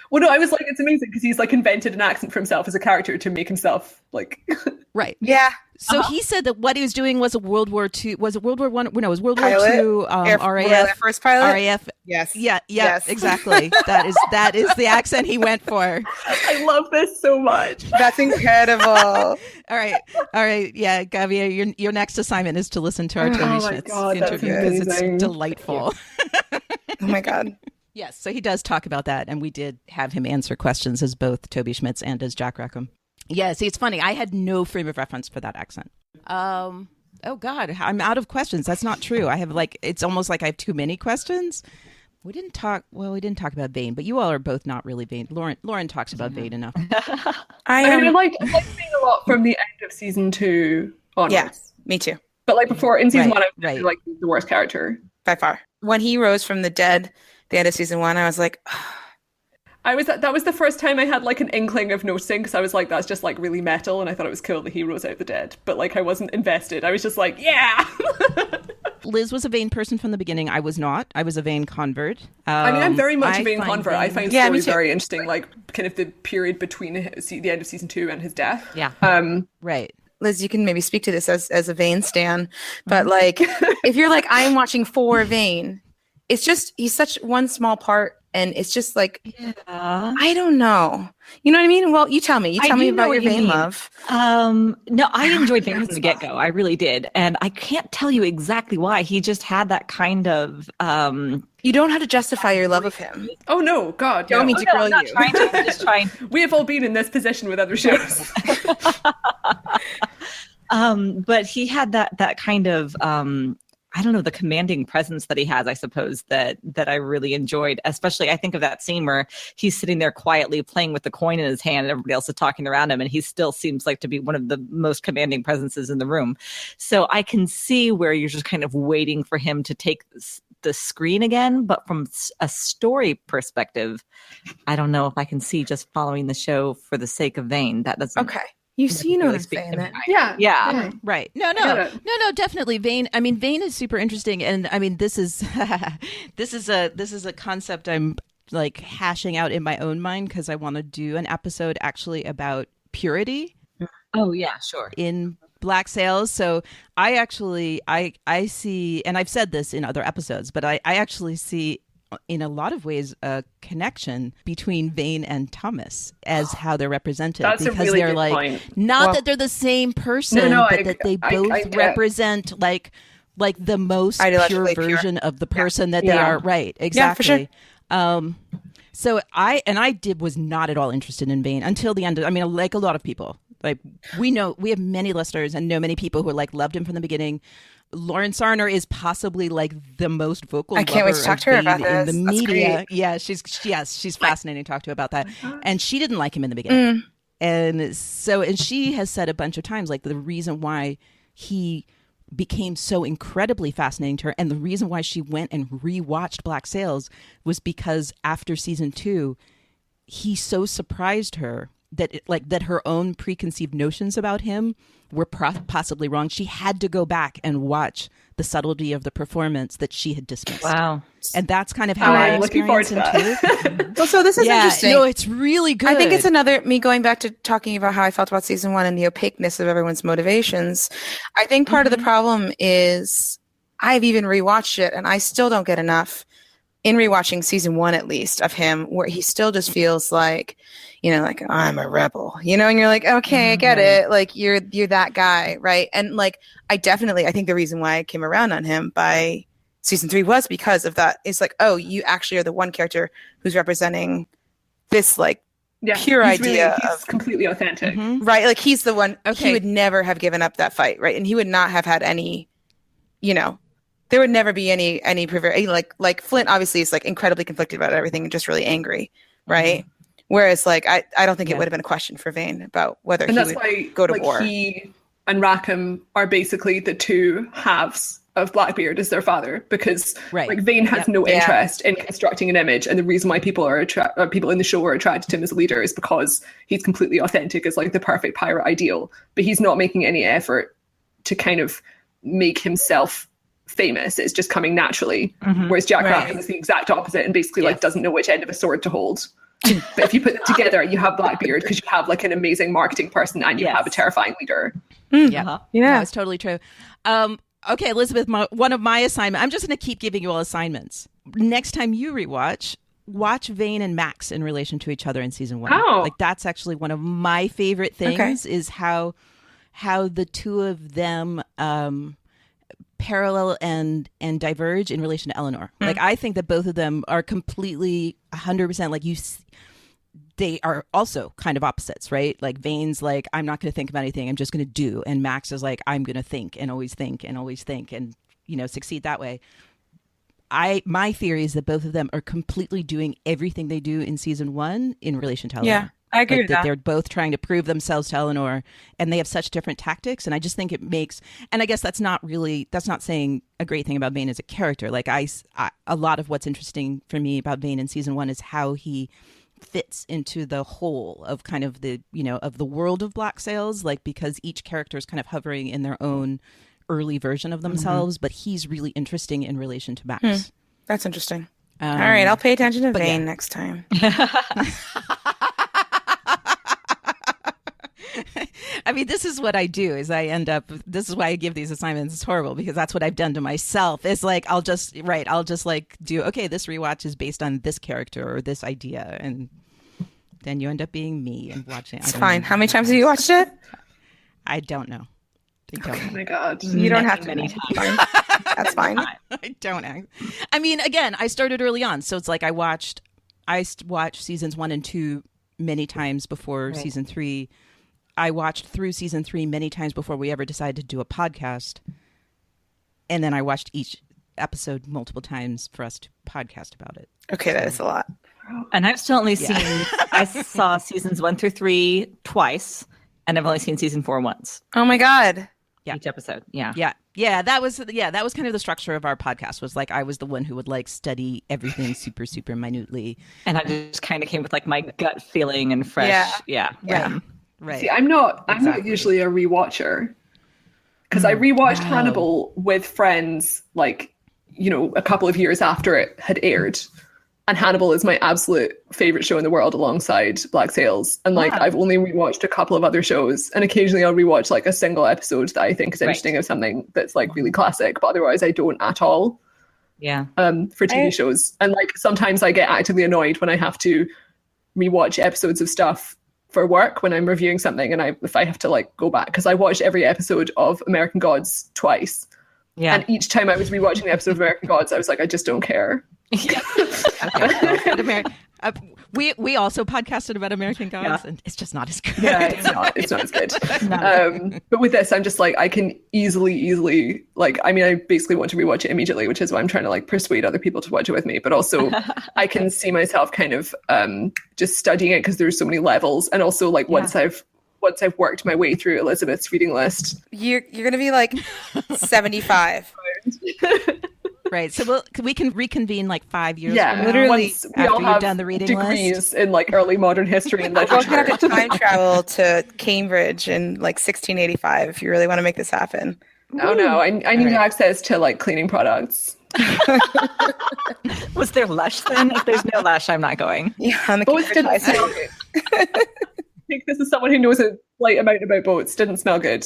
Speaker 5: Well, no, I was like, it's amazing because he's like invented an accent for himself as a character to make himself like.
Speaker 2: Right.
Speaker 4: Yeah.
Speaker 2: So he said that what he was doing was a World War II. Was it World War One? No, it was World
Speaker 4: Pilot?
Speaker 2: War II. RAF.
Speaker 4: Air Force pilot.
Speaker 2: RAF.
Speaker 4: Yes.
Speaker 2: Yeah.
Speaker 4: Yes.
Speaker 2: Exactly. that is the accent he went for.
Speaker 5: I love this so much.
Speaker 4: That's incredible.
Speaker 2: All right. Yeah, Gavia, your next assignment is to listen to our Tony
Speaker 5: my
Speaker 2: Schmidt's
Speaker 5: God, that's
Speaker 2: interview because it's
Speaker 5: amazing.
Speaker 2: delightful.
Speaker 4: Oh my God.
Speaker 2: Yes, so he does talk about that, and we did have him answer questions as both Toby Schmitz and as Jack Rackham. Yeah, see, it's funny. I had no frame of reference for that accent. Oh God, I'm out of questions. That's not true. I have it's almost like I have too many questions. We didn't talk about Vane, but you all are both not really Vane. Lauren talks about Vane enough.
Speaker 5: I like Vane a lot from the end of season 2 onwards.
Speaker 4: Yeah, me too.
Speaker 5: But like before in season
Speaker 2: Right,
Speaker 5: 1, I was definitely, like the worst character.
Speaker 4: By far. When he rose from the dead, the end of season 1, I was like,
Speaker 5: That was the first time I had like an inkling of noticing because I was like, that's just like really metal, and I thought it was cool that he rose out of the dead. But like I wasn't invested. I was just like, yeah.
Speaker 2: Liz was a Vane person from the beginning. I was not. I was a Vane convert.
Speaker 5: I mean, I'm very much
Speaker 2: I
Speaker 5: a Vane
Speaker 2: find
Speaker 5: convert. I find
Speaker 4: Yeah, me
Speaker 5: stories
Speaker 4: too.
Speaker 5: very interesting, like kind of the period between the end of season 2 and his death.
Speaker 1: Yeah.
Speaker 2: Right.
Speaker 4: Liz, you can maybe speak to this as a Vane stan, but like, if you're like, I'm watching for Vane, it's just, he's such one small part, and it's just like, I don't know. You know what I mean? Well, you tell me. You
Speaker 1: I
Speaker 4: tell me
Speaker 1: do know
Speaker 4: about your
Speaker 1: what you
Speaker 4: Vane
Speaker 1: mean.
Speaker 4: love.
Speaker 1: No, I enjoyed Vane from the get-go. I really did. And I can't tell you exactly why. He just had that kind of...
Speaker 4: You don't have to justify your love of him.
Speaker 5: Oh no, God!
Speaker 4: Don't
Speaker 5: yeah.
Speaker 4: mean to grill you.
Speaker 1: I'm just trying.
Speaker 5: We have all been in this position with other shows.
Speaker 1: But he had that kind of... I don't know, the commanding presence that he has, I suppose, that I really enjoyed. Especially, I think of that scene where he's sitting there quietly playing with the coin in his hand and everybody else is talking around him, and he still seems like to be one of the most commanding presences in the room. So I can see where you're just kind of waiting for him to take the screen again. But from a story perspective, I don't know if I can see just following the show for the sake of Vane. That doesn't...
Speaker 4: Okay. You see, you know what I'm saying then.
Speaker 5: Yeah.
Speaker 2: Right. No, definitely. Vane. I mean, Vane is super interesting. And I mean, this is a concept I'm like hashing out in my own mind because I want to do an episode actually about purity.
Speaker 1: Oh, yeah, sure.
Speaker 2: In Black Sails. So I actually, I see, and I've said this in other episodes, but I actually see in a lot of ways a connection between Vane and Thomas as how they're represented.
Speaker 5: That's a
Speaker 2: because
Speaker 5: really
Speaker 2: they're
Speaker 5: good
Speaker 2: like
Speaker 5: point.
Speaker 2: not that they're the same person, but that they both represent like the most pure version of the person that they are. Right. Exactly.
Speaker 4: Yeah, for sure.
Speaker 2: So I was not at all interested in Vane until the end. I mean, like a lot of people, like we have many listeners and know many people who like loved him from the beginning. Lauren Sarner is possibly like the most vocal.
Speaker 4: I can't wait to talk to her about this.
Speaker 2: In the
Speaker 4: That's
Speaker 2: media.
Speaker 4: great.
Speaker 2: Yeah, she's fascinating to talk to about that. And she didn't like him in the beginning. And she has said a bunch of times like the reason why he became so incredibly fascinating to her and the reason why she went and rewatched Black Sails was because after season 2 he so surprised her that her own preconceived notions about him were possibly wrong. She had to go back and watch the subtlety of the performance that she had dismissed.
Speaker 1: Wow.
Speaker 2: And that's kind of how I'm
Speaker 5: looking forward
Speaker 2: experienced
Speaker 5: to
Speaker 2: him too.
Speaker 4: Well, so this is interesting.
Speaker 2: No, it's really good.
Speaker 4: I think it's another me going back to talking about how I felt about season 1 and the opaqueness of everyone's motivations. I think part of the problem is I've even rewatched it and I still don't get enough in rewatching season 1, at least, of him, where he still just feels like, you know, like I'm a rebel, you know, and you're like, okay, I get it. Like you're that guy. Right. And like, I think the reason why I came around on him by season 3 was because of that. It's like, oh, you actually are the one character who's representing this like pure idea
Speaker 5: he's completely authentic.
Speaker 4: Right. Like he's the one,
Speaker 2: Okay.
Speaker 4: he would never have given up that fight. Right. And he would not have had any, you know, there would never be any like Flint obviously is like incredibly conflicted about everything and just really angry. Right. Whereas like, I don't think it would have been a question for Vane about whether
Speaker 5: And
Speaker 4: he
Speaker 5: that's
Speaker 4: would
Speaker 5: why
Speaker 4: go to
Speaker 5: like,
Speaker 4: war.
Speaker 5: he and Rackham are basically the two halves of Blackbeard as their father, because like Vane has no interest in constructing an image, and the reason why people people in the show are attracted to him as a leader is because he's completely authentic as like the perfect pirate ideal, but he's not making any effort to kind of make himself famous. It's just coming naturally. Whereas Jack Rackham is the exact opposite and basically like doesn't know which end of a sword to hold. But if you put them together, you have Blackbeard because you have like an amazing marketing person and you have a terrifying leader.
Speaker 2: Yeah, it's totally true. Okay, Elizabeth, one of my assignments, I'm just going to keep giving you all assignments. Next time you rewatch, watch Vane and Max in relation to each other in season 1.
Speaker 5: Oh.
Speaker 2: Like that's actually one of my favorite things is how the two of them parallel and diverge in relation to Eleanor. Like I think that both of them are completely 100% like they are also kind of opposites, right? Like Vane's like, I'm not going to think about anything, I'm just going to do. And Max is like, I'm going to think and always think and always think and, succeed that way. My theory is that both of them are completely doing everything they do in season 1 in relation to Eleanor.
Speaker 4: Yeah, I agree with that.
Speaker 2: They're both trying to prove themselves to Eleanor, and they have such different tactics. And I just think it makes, and I guess that's not saying a great thing about Vane as a character. Like a lot of what's interesting for me about Vane in season 1 is how he fits into the whole of kind of the, of the world of Black Sails, like because each character is kind of hovering in their own early version of themselves, but he's really interesting in relation to Max.
Speaker 4: That's interesting. All right, I'll pay attention to Vane next time.
Speaker 2: I mean, this is what I do is this is why I give these assignments. It's horrible because that's what I've done to myself. It's like, I'll just like do, okay, this rewatch is based on this character or this idea. And then you end up being me and watching it.
Speaker 4: It's fine. How many times have you watched it?
Speaker 2: I don't know.
Speaker 5: Oh my God.
Speaker 4: You don't have to. Many times. That's fine.
Speaker 2: I don't. I mean, again, I started early on. So it's like I watched seasons 1 and 2 many times before season 3. I watched through season 3 many times before we ever decided to do a podcast. And then I watched each episode multiple times for us to podcast about it.
Speaker 4: Okay, that is a lot.
Speaker 1: And I've still only seen, I saw seasons 1 through 3 twice, and I've only seen season 4 once.
Speaker 4: Oh my God.
Speaker 1: Each episode. Yeah.
Speaker 2: That was kind of the structure of our podcast, was like I was the one who would like study everything super, super minutely.
Speaker 1: And I just kind of came with like my gut feeling and fresh. Yeah.
Speaker 2: Right.
Speaker 5: See, I'm not usually a rewatcher because I rewatched Hannibal with friends like, a couple of years after it had aired. And Hannibal is my absolute favorite show in the world alongside Black Sails. And like, I've only rewatched a couple of other shows, and occasionally I'll rewatch like a single episode that I think is interesting of something that's like really classic, but otherwise I don't at all.
Speaker 1: Yeah.
Speaker 5: For TV shows. And like, sometimes I get actively annoyed when I have to rewatch episodes of stuff for work when I'm reviewing something. And if I have to like go back, because I watched every episode of American Gods twice. Yeah. And each time I was rewatching the episode of American Gods, I was like, I just don't care.
Speaker 2: Yeah. We also podcasted about American Gods, and it's just not as good.
Speaker 5: Yeah, it's not as good. But with this, I'm just like, I can easily like, I mean, I basically want to rewatch it immediately, which is why I'm trying to like persuade other people to watch it with me. But also, I can see myself kind of just studying it because there's so many levels, and also like once I've worked my way through Elizabeth's reading list,
Speaker 4: you're gonna be like 75.
Speaker 2: Right, so we can reconvene like 5 years.
Speaker 5: Yeah,
Speaker 2: from now,
Speaker 4: literally.
Speaker 2: After you've done the reading
Speaker 5: degrees
Speaker 2: list
Speaker 5: in like early modern history and literature.
Speaker 4: We're gonna have to time travel to Cambridge in like 1685 if you really want to make this happen.
Speaker 5: Oh no, I need access to like cleaning products.
Speaker 1: Was there Lush then? If there's no Lush, I'm not going.
Speaker 4: Yeah, on the
Speaker 5: Boats didn't smell good. I think this is someone who knows a slight amount about boats. Didn't smell good.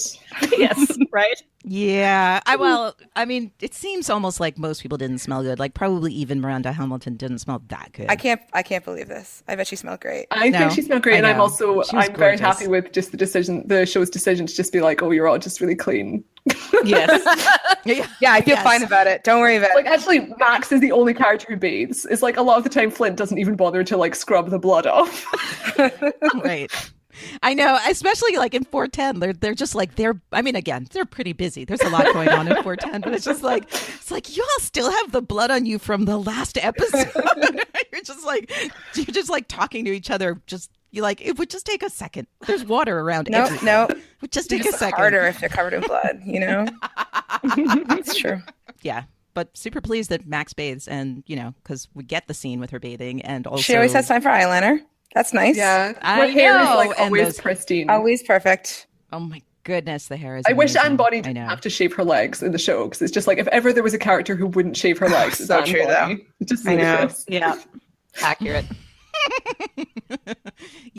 Speaker 1: Yes, right?
Speaker 2: Yeah. I mean, it seems almost like most people didn't smell good. Like probably even Miranda Hamilton didn't smell that good.
Speaker 4: I can't believe this. I bet she smelled great.
Speaker 5: I think she smelled great, and I'm very happy with just the show's decision to just be like, oh, you're all just really clean.
Speaker 1: Yes.
Speaker 4: Yeah, I feel fine about it. Don't worry about it.
Speaker 5: Like, actually, Max is the only character who bathes. It's like a lot of the time Flint doesn't even bother to like scrub the blood off.
Speaker 2: Right. I know, especially like in 410, they're just like, I mean, again, they're pretty busy. There's a lot going on in 410, but it's like you all still have the blood on you from the last episode. You're just like talking to each other. You like, it would just take a second. There's water around everywhere.
Speaker 4: No.
Speaker 2: It would just take a second.
Speaker 4: Harder if they're covered in blood, you know? It's true.
Speaker 2: Yeah. But super pleased that Max bathes, and, because we get the scene with her bathing, and also...
Speaker 4: She always has time for eyeliner. That's nice.
Speaker 5: Yeah.
Speaker 2: Her
Speaker 5: hair is like always pristine.
Speaker 4: Always perfect.
Speaker 2: Oh my goodness, the hair is
Speaker 5: I wish
Speaker 2: amazing.
Speaker 5: Anne Bonny didn't have to shave her legs in the show, because it's just like, if ever there was a character who wouldn't shave her legs, it's
Speaker 4: So
Speaker 5: Anne
Speaker 4: true,
Speaker 5: Bonny.
Speaker 4: though.
Speaker 5: It's just
Speaker 4: I know.
Speaker 5: ludicrous.
Speaker 1: Yeah. Accurate.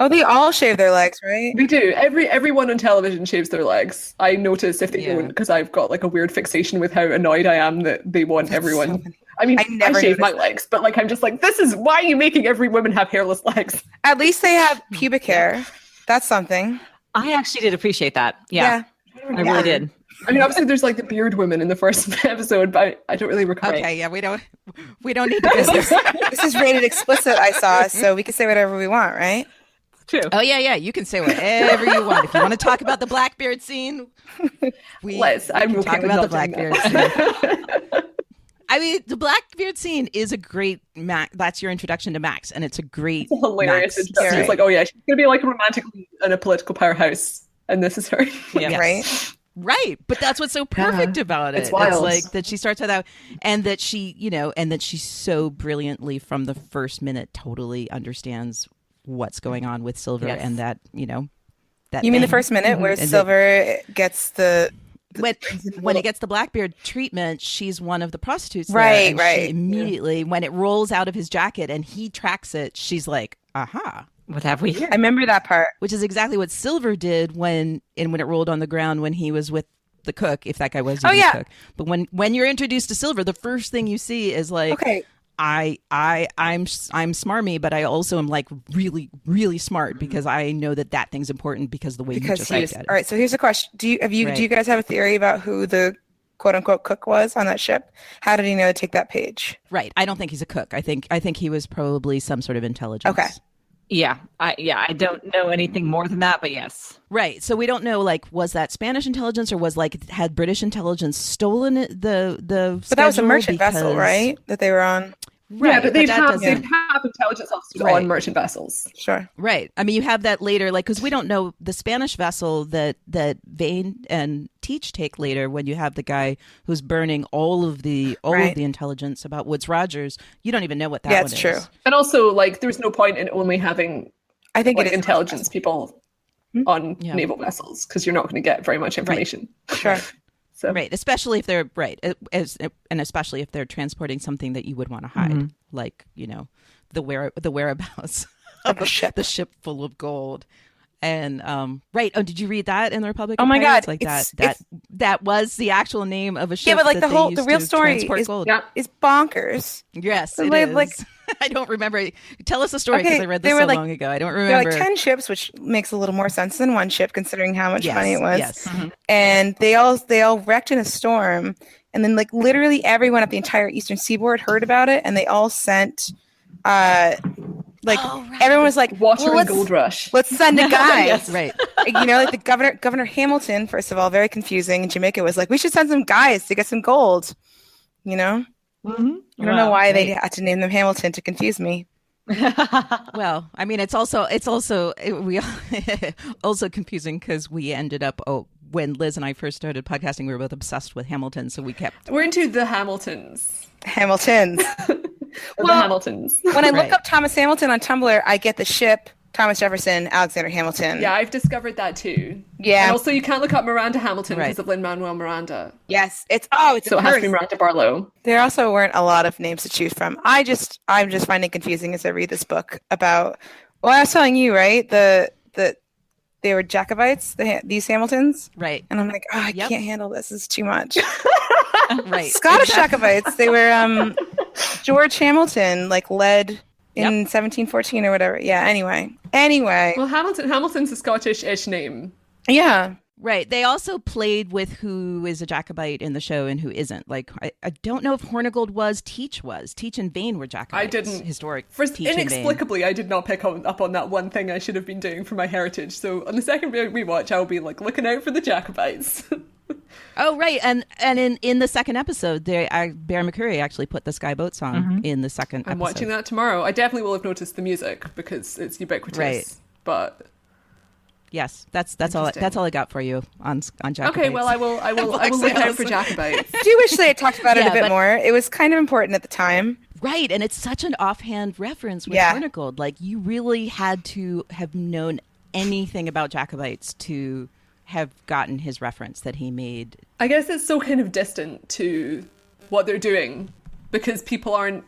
Speaker 4: Oh, they all shave their legs, right?
Speaker 5: They do. Everyone on television shaves their legs. I notice if they don't, because I've got like a weird fixation with how annoyed I am that they want everyone.
Speaker 4: So
Speaker 5: I mean,
Speaker 4: I never
Speaker 5: shave my
Speaker 4: noticed
Speaker 5: legs, but like I'm just like, this is why are you making every woman have hairless legs?
Speaker 4: At least they have pubic hair. That's something.
Speaker 1: I actually did appreciate that. Yeah. I really did.
Speaker 5: I mean, obviously, there's like the beard woman in the first episode, but I don't really recall.
Speaker 2: Okay, yeah, we don't need to go there.
Speaker 4: This is rated explicit, I saw, so we can say whatever we want, right?
Speaker 1: True.
Speaker 2: Oh yeah, you can say whatever you want. If you want to talk about the Blackbeard scene,
Speaker 5: I'm okay
Speaker 2: talk
Speaker 5: with
Speaker 2: about the
Speaker 5: not doing
Speaker 2: Blackbeard
Speaker 5: that.
Speaker 2: scene. I mean, the Blackbeard scene is a great Max. That's your introduction to Max, and it's a great,
Speaker 5: it's a hilarious
Speaker 2: Max
Speaker 5: introduction. It's like, oh yeah, she's gonna be like a romantic lead in a political powerhouse, and this is her.
Speaker 1: Yeah.
Speaker 4: Right?
Speaker 2: Right, but that's what's so perfect about it.
Speaker 5: It's wild.
Speaker 2: It's like that she starts out, and that she, and that she so brilliantly from the first minute totally understands what's going on with Silver, and that that.
Speaker 4: You mean the first minute where
Speaker 2: and
Speaker 4: Silver gets the
Speaker 2: when it gets the Blackbeard treatment, she's one of the prostitutes.
Speaker 4: Right,
Speaker 2: there, and
Speaker 4: right.
Speaker 2: She immediately, when it rolls out of his jacket and he tracks it, she's like, "Aha."
Speaker 1: What have we here?
Speaker 4: I remember that part.
Speaker 2: Which is exactly what Silver did when it rolled on the ground when he was with the cook, if that guy was even the cook. But when you're introduced to Silver, the first thing you see is like,
Speaker 4: okay,
Speaker 2: I'm smarmy, but I also am like really, really smart because I know that thing's important because the way you just looked at it.
Speaker 4: All right, so here's a question: Do you guys have a theory about who the quote unquote cook was on that ship? How did he know to take that page?
Speaker 2: Right. I don't think he's a cook. I think he was probably some sort of intelligence.
Speaker 4: Okay.
Speaker 1: Yeah, I don't know anything more than that, but yes.
Speaker 2: Right. So we don't know, like, was that Spanish intelligence or was like had British intelligence stolen the
Speaker 4: But that was a merchant vessel, right? That they were on.
Speaker 2: Right,
Speaker 5: yeah, but they'd have
Speaker 2: doesn't-
Speaker 5: intelligence officers
Speaker 2: Right.
Speaker 5: on merchant vessels.
Speaker 4: Sure.
Speaker 2: Right. I mean, you have that later, like, because we don't know the Spanish vessel that Vane and Teach take later when you have the guy who's burning all of the intelligence about Woodes Rogers. You don't even know what that one is.
Speaker 4: Yeah, it's true.
Speaker 5: And also, like, there's no point in only having
Speaker 4: I think
Speaker 5: like,
Speaker 4: it is
Speaker 5: intelligence people on
Speaker 2: Yeah.
Speaker 5: naval vessels because you're not going to get very much information.
Speaker 4: Sure.
Speaker 5: So
Speaker 2: Right, especially if they're and especially if they're transporting something that you would want to hide, like the whereabouts of the ship full of gold. And right, oh, did you read that in the Republic?
Speaker 4: Oh
Speaker 2: of
Speaker 4: my
Speaker 2: Pirates?
Speaker 4: God,
Speaker 2: Like that was the actual name of a ship.
Speaker 4: Yeah, but like
Speaker 2: that
Speaker 4: the real story is
Speaker 2: gold.
Speaker 4: bonkers.
Speaker 2: Yes,
Speaker 4: So
Speaker 2: it
Speaker 4: they,
Speaker 2: is.
Speaker 4: like-
Speaker 2: I don't remember. Tell us the story because
Speaker 4: Okay,
Speaker 2: I read
Speaker 4: they
Speaker 2: this
Speaker 4: were
Speaker 2: so
Speaker 4: like-
Speaker 2: long ago. I don't
Speaker 4: There
Speaker 2: remember.
Speaker 4: were like 10 ships, which makes a little more sense than one ship considering how much money it was.
Speaker 2: Yes.
Speaker 4: And they all wrecked in a storm. And then like literally everyone at the entire Eastern Seaboard heard about it, and they all sent everyone was like,
Speaker 5: water
Speaker 4: well,
Speaker 5: and gold rush.
Speaker 4: let's send a guy.
Speaker 2: Yes, right.
Speaker 4: Like the Governor Hamilton, first of all, very confusing. And Jamaica was like, we should send some guys to get some gold.
Speaker 1: Mm-hmm.
Speaker 4: I don't know why they had to name them Hamilton to confuse me.
Speaker 2: Well, I mean, it's also also confusing because we ended up when Liz and I first started podcasting, we were both obsessed with Hamilton, so we kept.
Speaker 5: We're into the Hamiltons.
Speaker 4: Hamiltons.
Speaker 5: Or the Hamiltons.
Speaker 4: When I look
Speaker 2: Right.
Speaker 4: up Thomas Hamilton on Tumblr, I get the ship Thomas Jefferson, Alexander Hamilton.
Speaker 5: Yeah, I've discovered that too.
Speaker 4: Yeah.
Speaker 5: And also, you can't look up Miranda Hamilton
Speaker 2: Right.
Speaker 5: because of Lin-Manuel Miranda.
Speaker 4: Yes. It's
Speaker 5: So it has to be
Speaker 4: hers.
Speaker 5: Miranda Barlow.
Speaker 4: There also weren't a lot of names to choose from. I'm just finding it confusing as I read this book about. Well, I was telling you, right? They were Jacobites, these Hamiltons,
Speaker 2: Right.
Speaker 4: and I'm like, oh, I
Speaker 2: Yep.
Speaker 4: can't handle this. This is too much.
Speaker 2: Right.
Speaker 4: Scottish Jacobites. They were George Hamilton, like led in 1714 or whatever. Yeah. Anyway.
Speaker 5: Well, Hamilton's a Scottish-ish name.
Speaker 4: Yeah.
Speaker 2: Right. They also played with who is a Jacobite in the show and who isn't. Like, I don't know if Hornigold was. Teach and Vane were Jacobites.
Speaker 5: I didn't.
Speaker 2: Historic.
Speaker 5: First,
Speaker 2: Teach and Vane.
Speaker 5: inexplicably, I did not pick up on that one thing I should have been doing for my heritage. So on the second rewatch, I'll be like looking out for the Jacobites.
Speaker 2: Oh, right. And in the second episode, Bear McCreary actually put the Sky Boat song in the second episode.
Speaker 5: I'm watching that tomorrow. I definitely will have noticed the music because it's ubiquitous.
Speaker 2: Right.
Speaker 5: But
Speaker 2: Yes, that's all. That's all I got for you on Jacobites.
Speaker 5: okay, well, I will look out for Jacobites.
Speaker 4: I do wish they had talked about it
Speaker 2: Yeah,
Speaker 4: a bit
Speaker 2: but-
Speaker 4: more. It was kind of important at the time.
Speaker 2: Right, and it's such an offhand reference with
Speaker 4: Yeah.
Speaker 2: Hornigold. Like, you really had to have known anything about Jacobites to have gotten his reference that he made.
Speaker 5: I guess it's so kind of distant to what they're doing because people aren't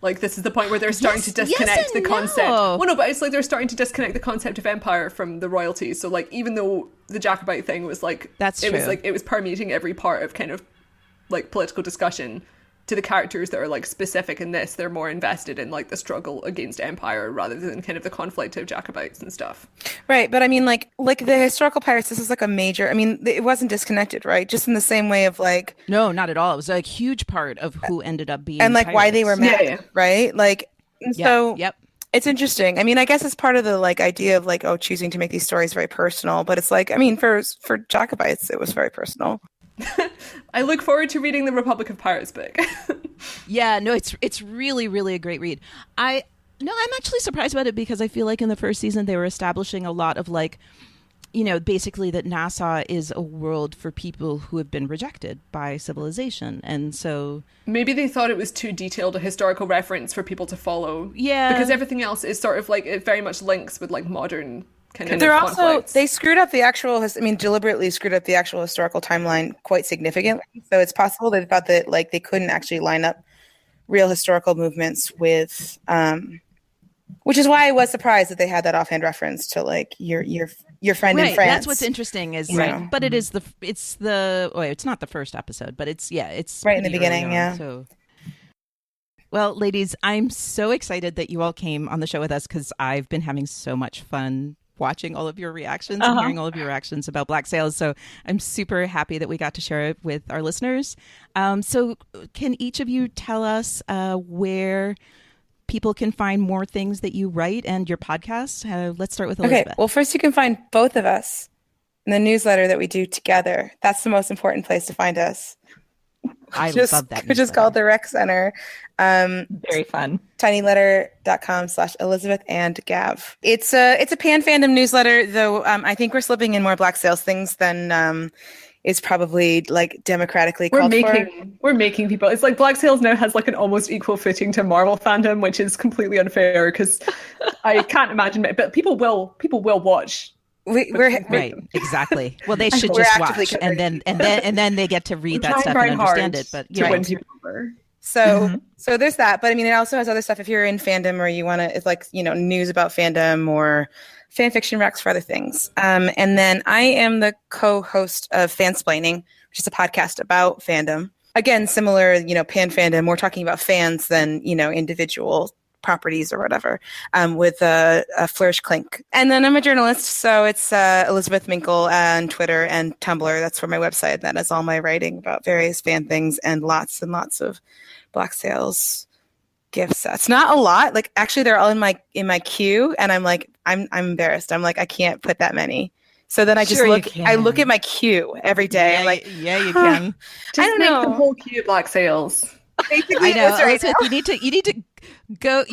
Speaker 5: Like, this is the point where they're starting to disconnect the concept. Well, no, but it's like they're starting to disconnect the concept of empire from the royalty. So, like, even though the Jacobite thing was like, it was permeating every part of kind of like political discussion, to the characters that are like specific in this, they're more invested in like the struggle against empire rather than kind of the conflict of Jacobites and stuff.
Speaker 4: Right, but I mean, like the historical pirates, this is like a major. I mean, it wasn't disconnected, right? Just in the same way of like,
Speaker 2: no, not at all. It was a huge part of who ended up being
Speaker 4: and like
Speaker 2: pirates.
Speaker 4: why they were mad, right? Like, so
Speaker 2: yep.
Speaker 4: It's interesting. I mean, I guess it's part of the like idea of like, choosing to make these stories very personal. But it's like, I mean, for Jacobites, it was very personal.
Speaker 5: I look forward to reading the Republic of Pirates book.
Speaker 2: Yeah, no, it's really, really a great read. I'm actually surprised about it because I feel like in the first season they were establishing a lot of like, basically that Nassau is a world for people who have been rejected by civilization. And so
Speaker 5: maybe they thought it was too detailed a historical reference for people to follow.
Speaker 2: Yeah.
Speaker 5: Because everything else is sort of like, it very much links with like modern kind of
Speaker 4: They're
Speaker 5: conflicts.
Speaker 4: They screwed up the actual, deliberately screwed up the actual historical timeline quite significantly. So it's possible they thought that like they couldn't actually line up real historical movements with, which is why I was surprised that they had that offhand reference to like your friend in France.
Speaker 2: That's what's interesting is right. But it's not the first episode, but it's
Speaker 4: right in the beginning. Yeah.
Speaker 2: So. Well, ladies, I'm so excited that you all came on the show with us because I've been having so much fun watching all of your reactions and hearing all of your reactions about Black Sails. So I'm super happy that we got to share it with our listeners. So can each of you tell us where people can find more things that you write and your podcast? Let's start with Elizabeth.
Speaker 4: Okay. Well, first you can find both of us in the newsletter that we do together. That's the most important place to find us.
Speaker 2: I love that.
Speaker 4: Which is called the Rec Center.
Speaker 1: Very fun.
Speaker 4: tinyletter.com/Elizabeth and Gav. It's a pan fandom newsletter, though. I think we're slipping in more Black Sails things than is probably like democratically called for.
Speaker 5: We're making people. It's like Black Sails now has like an almost equal footing to Marvel fandom, which is completely unfair because I can't imagine it. But people will watch.
Speaker 4: We're
Speaker 2: right, exactly. Well, they should just watch, and then they get to read that stuff and understand it. But
Speaker 5: to win people over.
Speaker 4: So there's that. But I mean, it also has other stuff. If you're in fandom or you want to, it's like news about fandom or fan fiction recs for other things. And then I am the co-host of Fansplaining, which is a podcast about fandom. Again, similar, pan fandom. We're talking about fans than individual properties or whatever, with a Flourish Clink. And then I'm a journalist, so it's Elizabeth Minkel on Twitter and Tumblr. That's where my website, that is all my writing about various fan things and lots of Black Sails gift sets. Not a lot, like actually they're all in my queue, and I'm like, I'm embarrassed. I'm like, I can't put that many. So then I just look at my queue every day.
Speaker 2: Yeah,
Speaker 4: I'm like,
Speaker 2: you can.
Speaker 5: Just I don't know. The whole queue Black Sails.
Speaker 2: I know. Elizabeth, you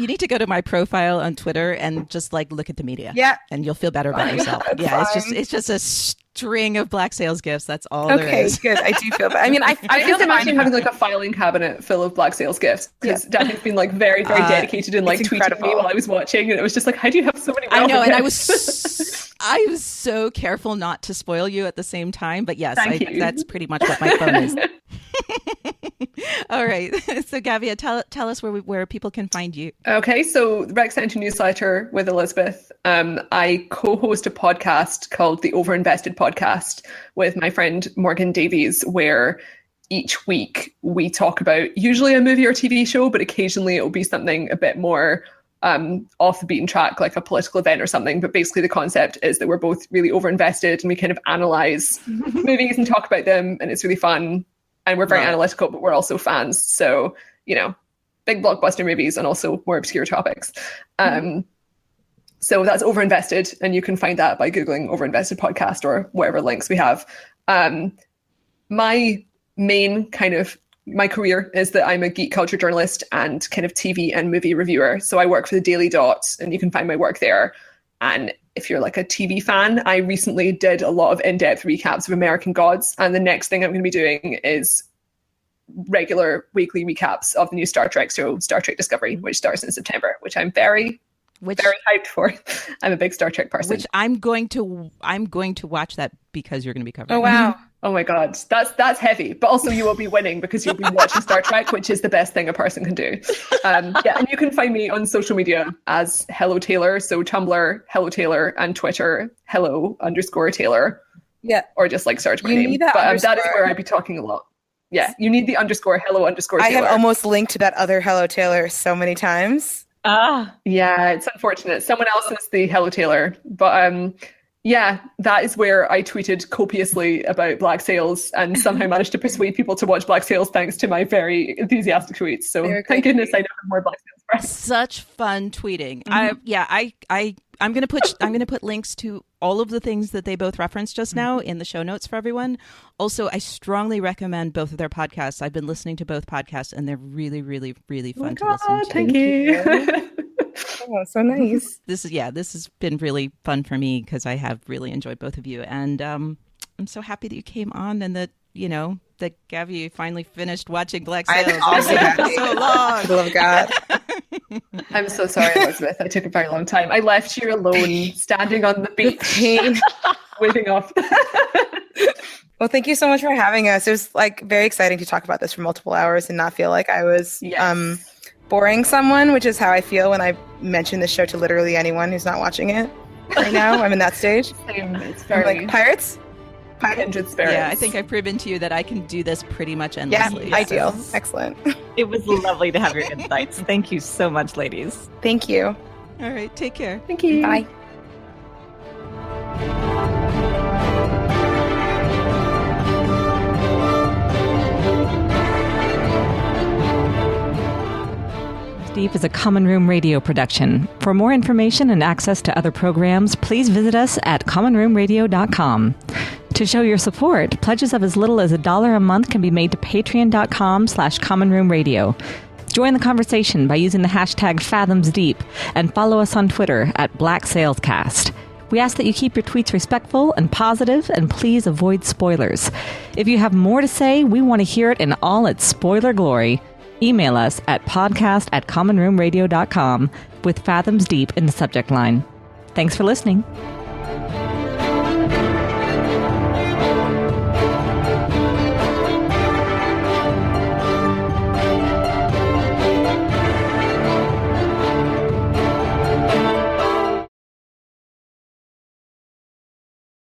Speaker 2: need to go to my profile on Twitter and just like look at the media.
Speaker 4: Yeah.
Speaker 2: And you'll feel better about yourself. Yeah. It's just a string of Black Sails gifts. That's all there is.
Speaker 4: Okay, good. I do feel bad. I mean, I
Speaker 5: just imagine having like a filing cabinet full of Black Sails gifts because Daphne's been like very, very dedicated and like tweeting me while I was watching, and it was just like, how do you have so many?
Speaker 2: I know, and I was so careful not to spoil you at the same time, but yes, that's pretty much what my phone is. All right. So Gavia, tell us where people can find you.
Speaker 5: Okay. So the Rec Center newsletter with Elizabeth. I co-host a podcast called the Overinvested Podcast with my friend Morgan Davies, where each week we talk about usually a movie or TV show, but occasionally it'll be something a bit more off the beaten track, like a political event or something. But basically the concept is that we're both really overinvested and we kind of analyze movies and talk about them, and it's really fun. And we're very analytical, but we're also fans. So, big blockbuster movies and also more obscure topics. So that's Overinvested, and you can find that by Googling Overinvested Podcast or whatever links we have. My main my career is that I'm a geek culture journalist and kind of TV and movie reviewer. So I work for the Daily Dot, and you can find my work there. And if you're like a TV fan, I recently did a lot of in-depth recaps of American Gods. And the next thing I'm going to be doing is regular weekly recaps of the new Star Trek show, Star Trek Discovery, which starts in September, which I'm very hyped for. I'm a big Star Trek person.
Speaker 2: Which I'm going to watch that because you're going to be covering.
Speaker 4: Oh, wow.
Speaker 5: Oh my God, that's heavy. But also you will be winning because you'll be watching Star Trek, which is the best thing a person can do. Yeah, and you can find me on social media as Hello Taylor. So Tumblr, Hello Taylor, and Twitter, Hello_Taylor.
Speaker 4: Yeah.
Speaker 5: Or just like search my
Speaker 4: You
Speaker 5: name.
Speaker 4: need that
Speaker 5: But that is
Speaker 4: underscore.
Speaker 5: where I'd be talking a lot. Yeah, you need the _Hello_Taylor.
Speaker 4: I have almost linked to that other Hello Taylor so many times.
Speaker 5: Yeah, it's unfortunate. Someone else is the Hello Taylor. But yeah, that is where I tweeted copiously about Black Sails and somehow managed to persuade people to watch Black Sails thanks to my very enthusiastic tweets. So thank goodness I don't have more Black Sails press.
Speaker 2: Such fun tweeting. I'm gonna put links to all of the things that they both referenced just now in the show notes for everyone. Also, I strongly recommend both of their podcasts. I've been listening to both podcasts, and they're really, really, really fun to listen to.
Speaker 5: Thank you.
Speaker 4: Oh, so nice.
Speaker 2: This has been really fun for me because I have really enjoyed both of you, and I'm so happy that you came on and that that Gavia finally finished watching Black Sails.
Speaker 4: I'm also happy.
Speaker 2: So long.
Speaker 4: For the love of God.
Speaker 5: I'm so sorry, Elizabeth. I took a very long time. I left you alone, standing on the beach, waving off.
Speaker 4: Well, thank you so much for having us. It was like very exciting to talk about this for multiple hours and not feel like I was boring someone, which is how I feel when I mention this show to literally anyone who's not watching it right now. I'm in that stage.
Speaker 5: It's very
Speaker 4: like pirates.
Speaker 5: Kindred spirits.
Speaker 2: Yeah, I think I've proven to you that I can do this pretty much endlessly.
Speaker 4: Yeah, ideal. Excellent.
Speaker 1: It was lovely to have your insights. Thank you so much, ladies.
Speaker 4: Thank you.
Speaker 2: All right, take care.
Speaker 5: Thank you.
Speaker 4: Bye.
Speaker 1: Deep is a Common Room radio production. For more information and access to other programs, please visit us at commonroomradio.com. To show your support, pledges of as little as $1 a month can be made to patreon.com/commonroomradio. Join the conversation by using the hashtag Fathoms Deep and follow us on Twitter at Black Salescast. We ask that you keep your tweets respectful and positive, and please avoid spoilers. If you have more to say, we want to hear it in all its spoiler glory. Email us at podcast@commonroomradio.com with Fathoms Deep in the subject line. Thanks for listening.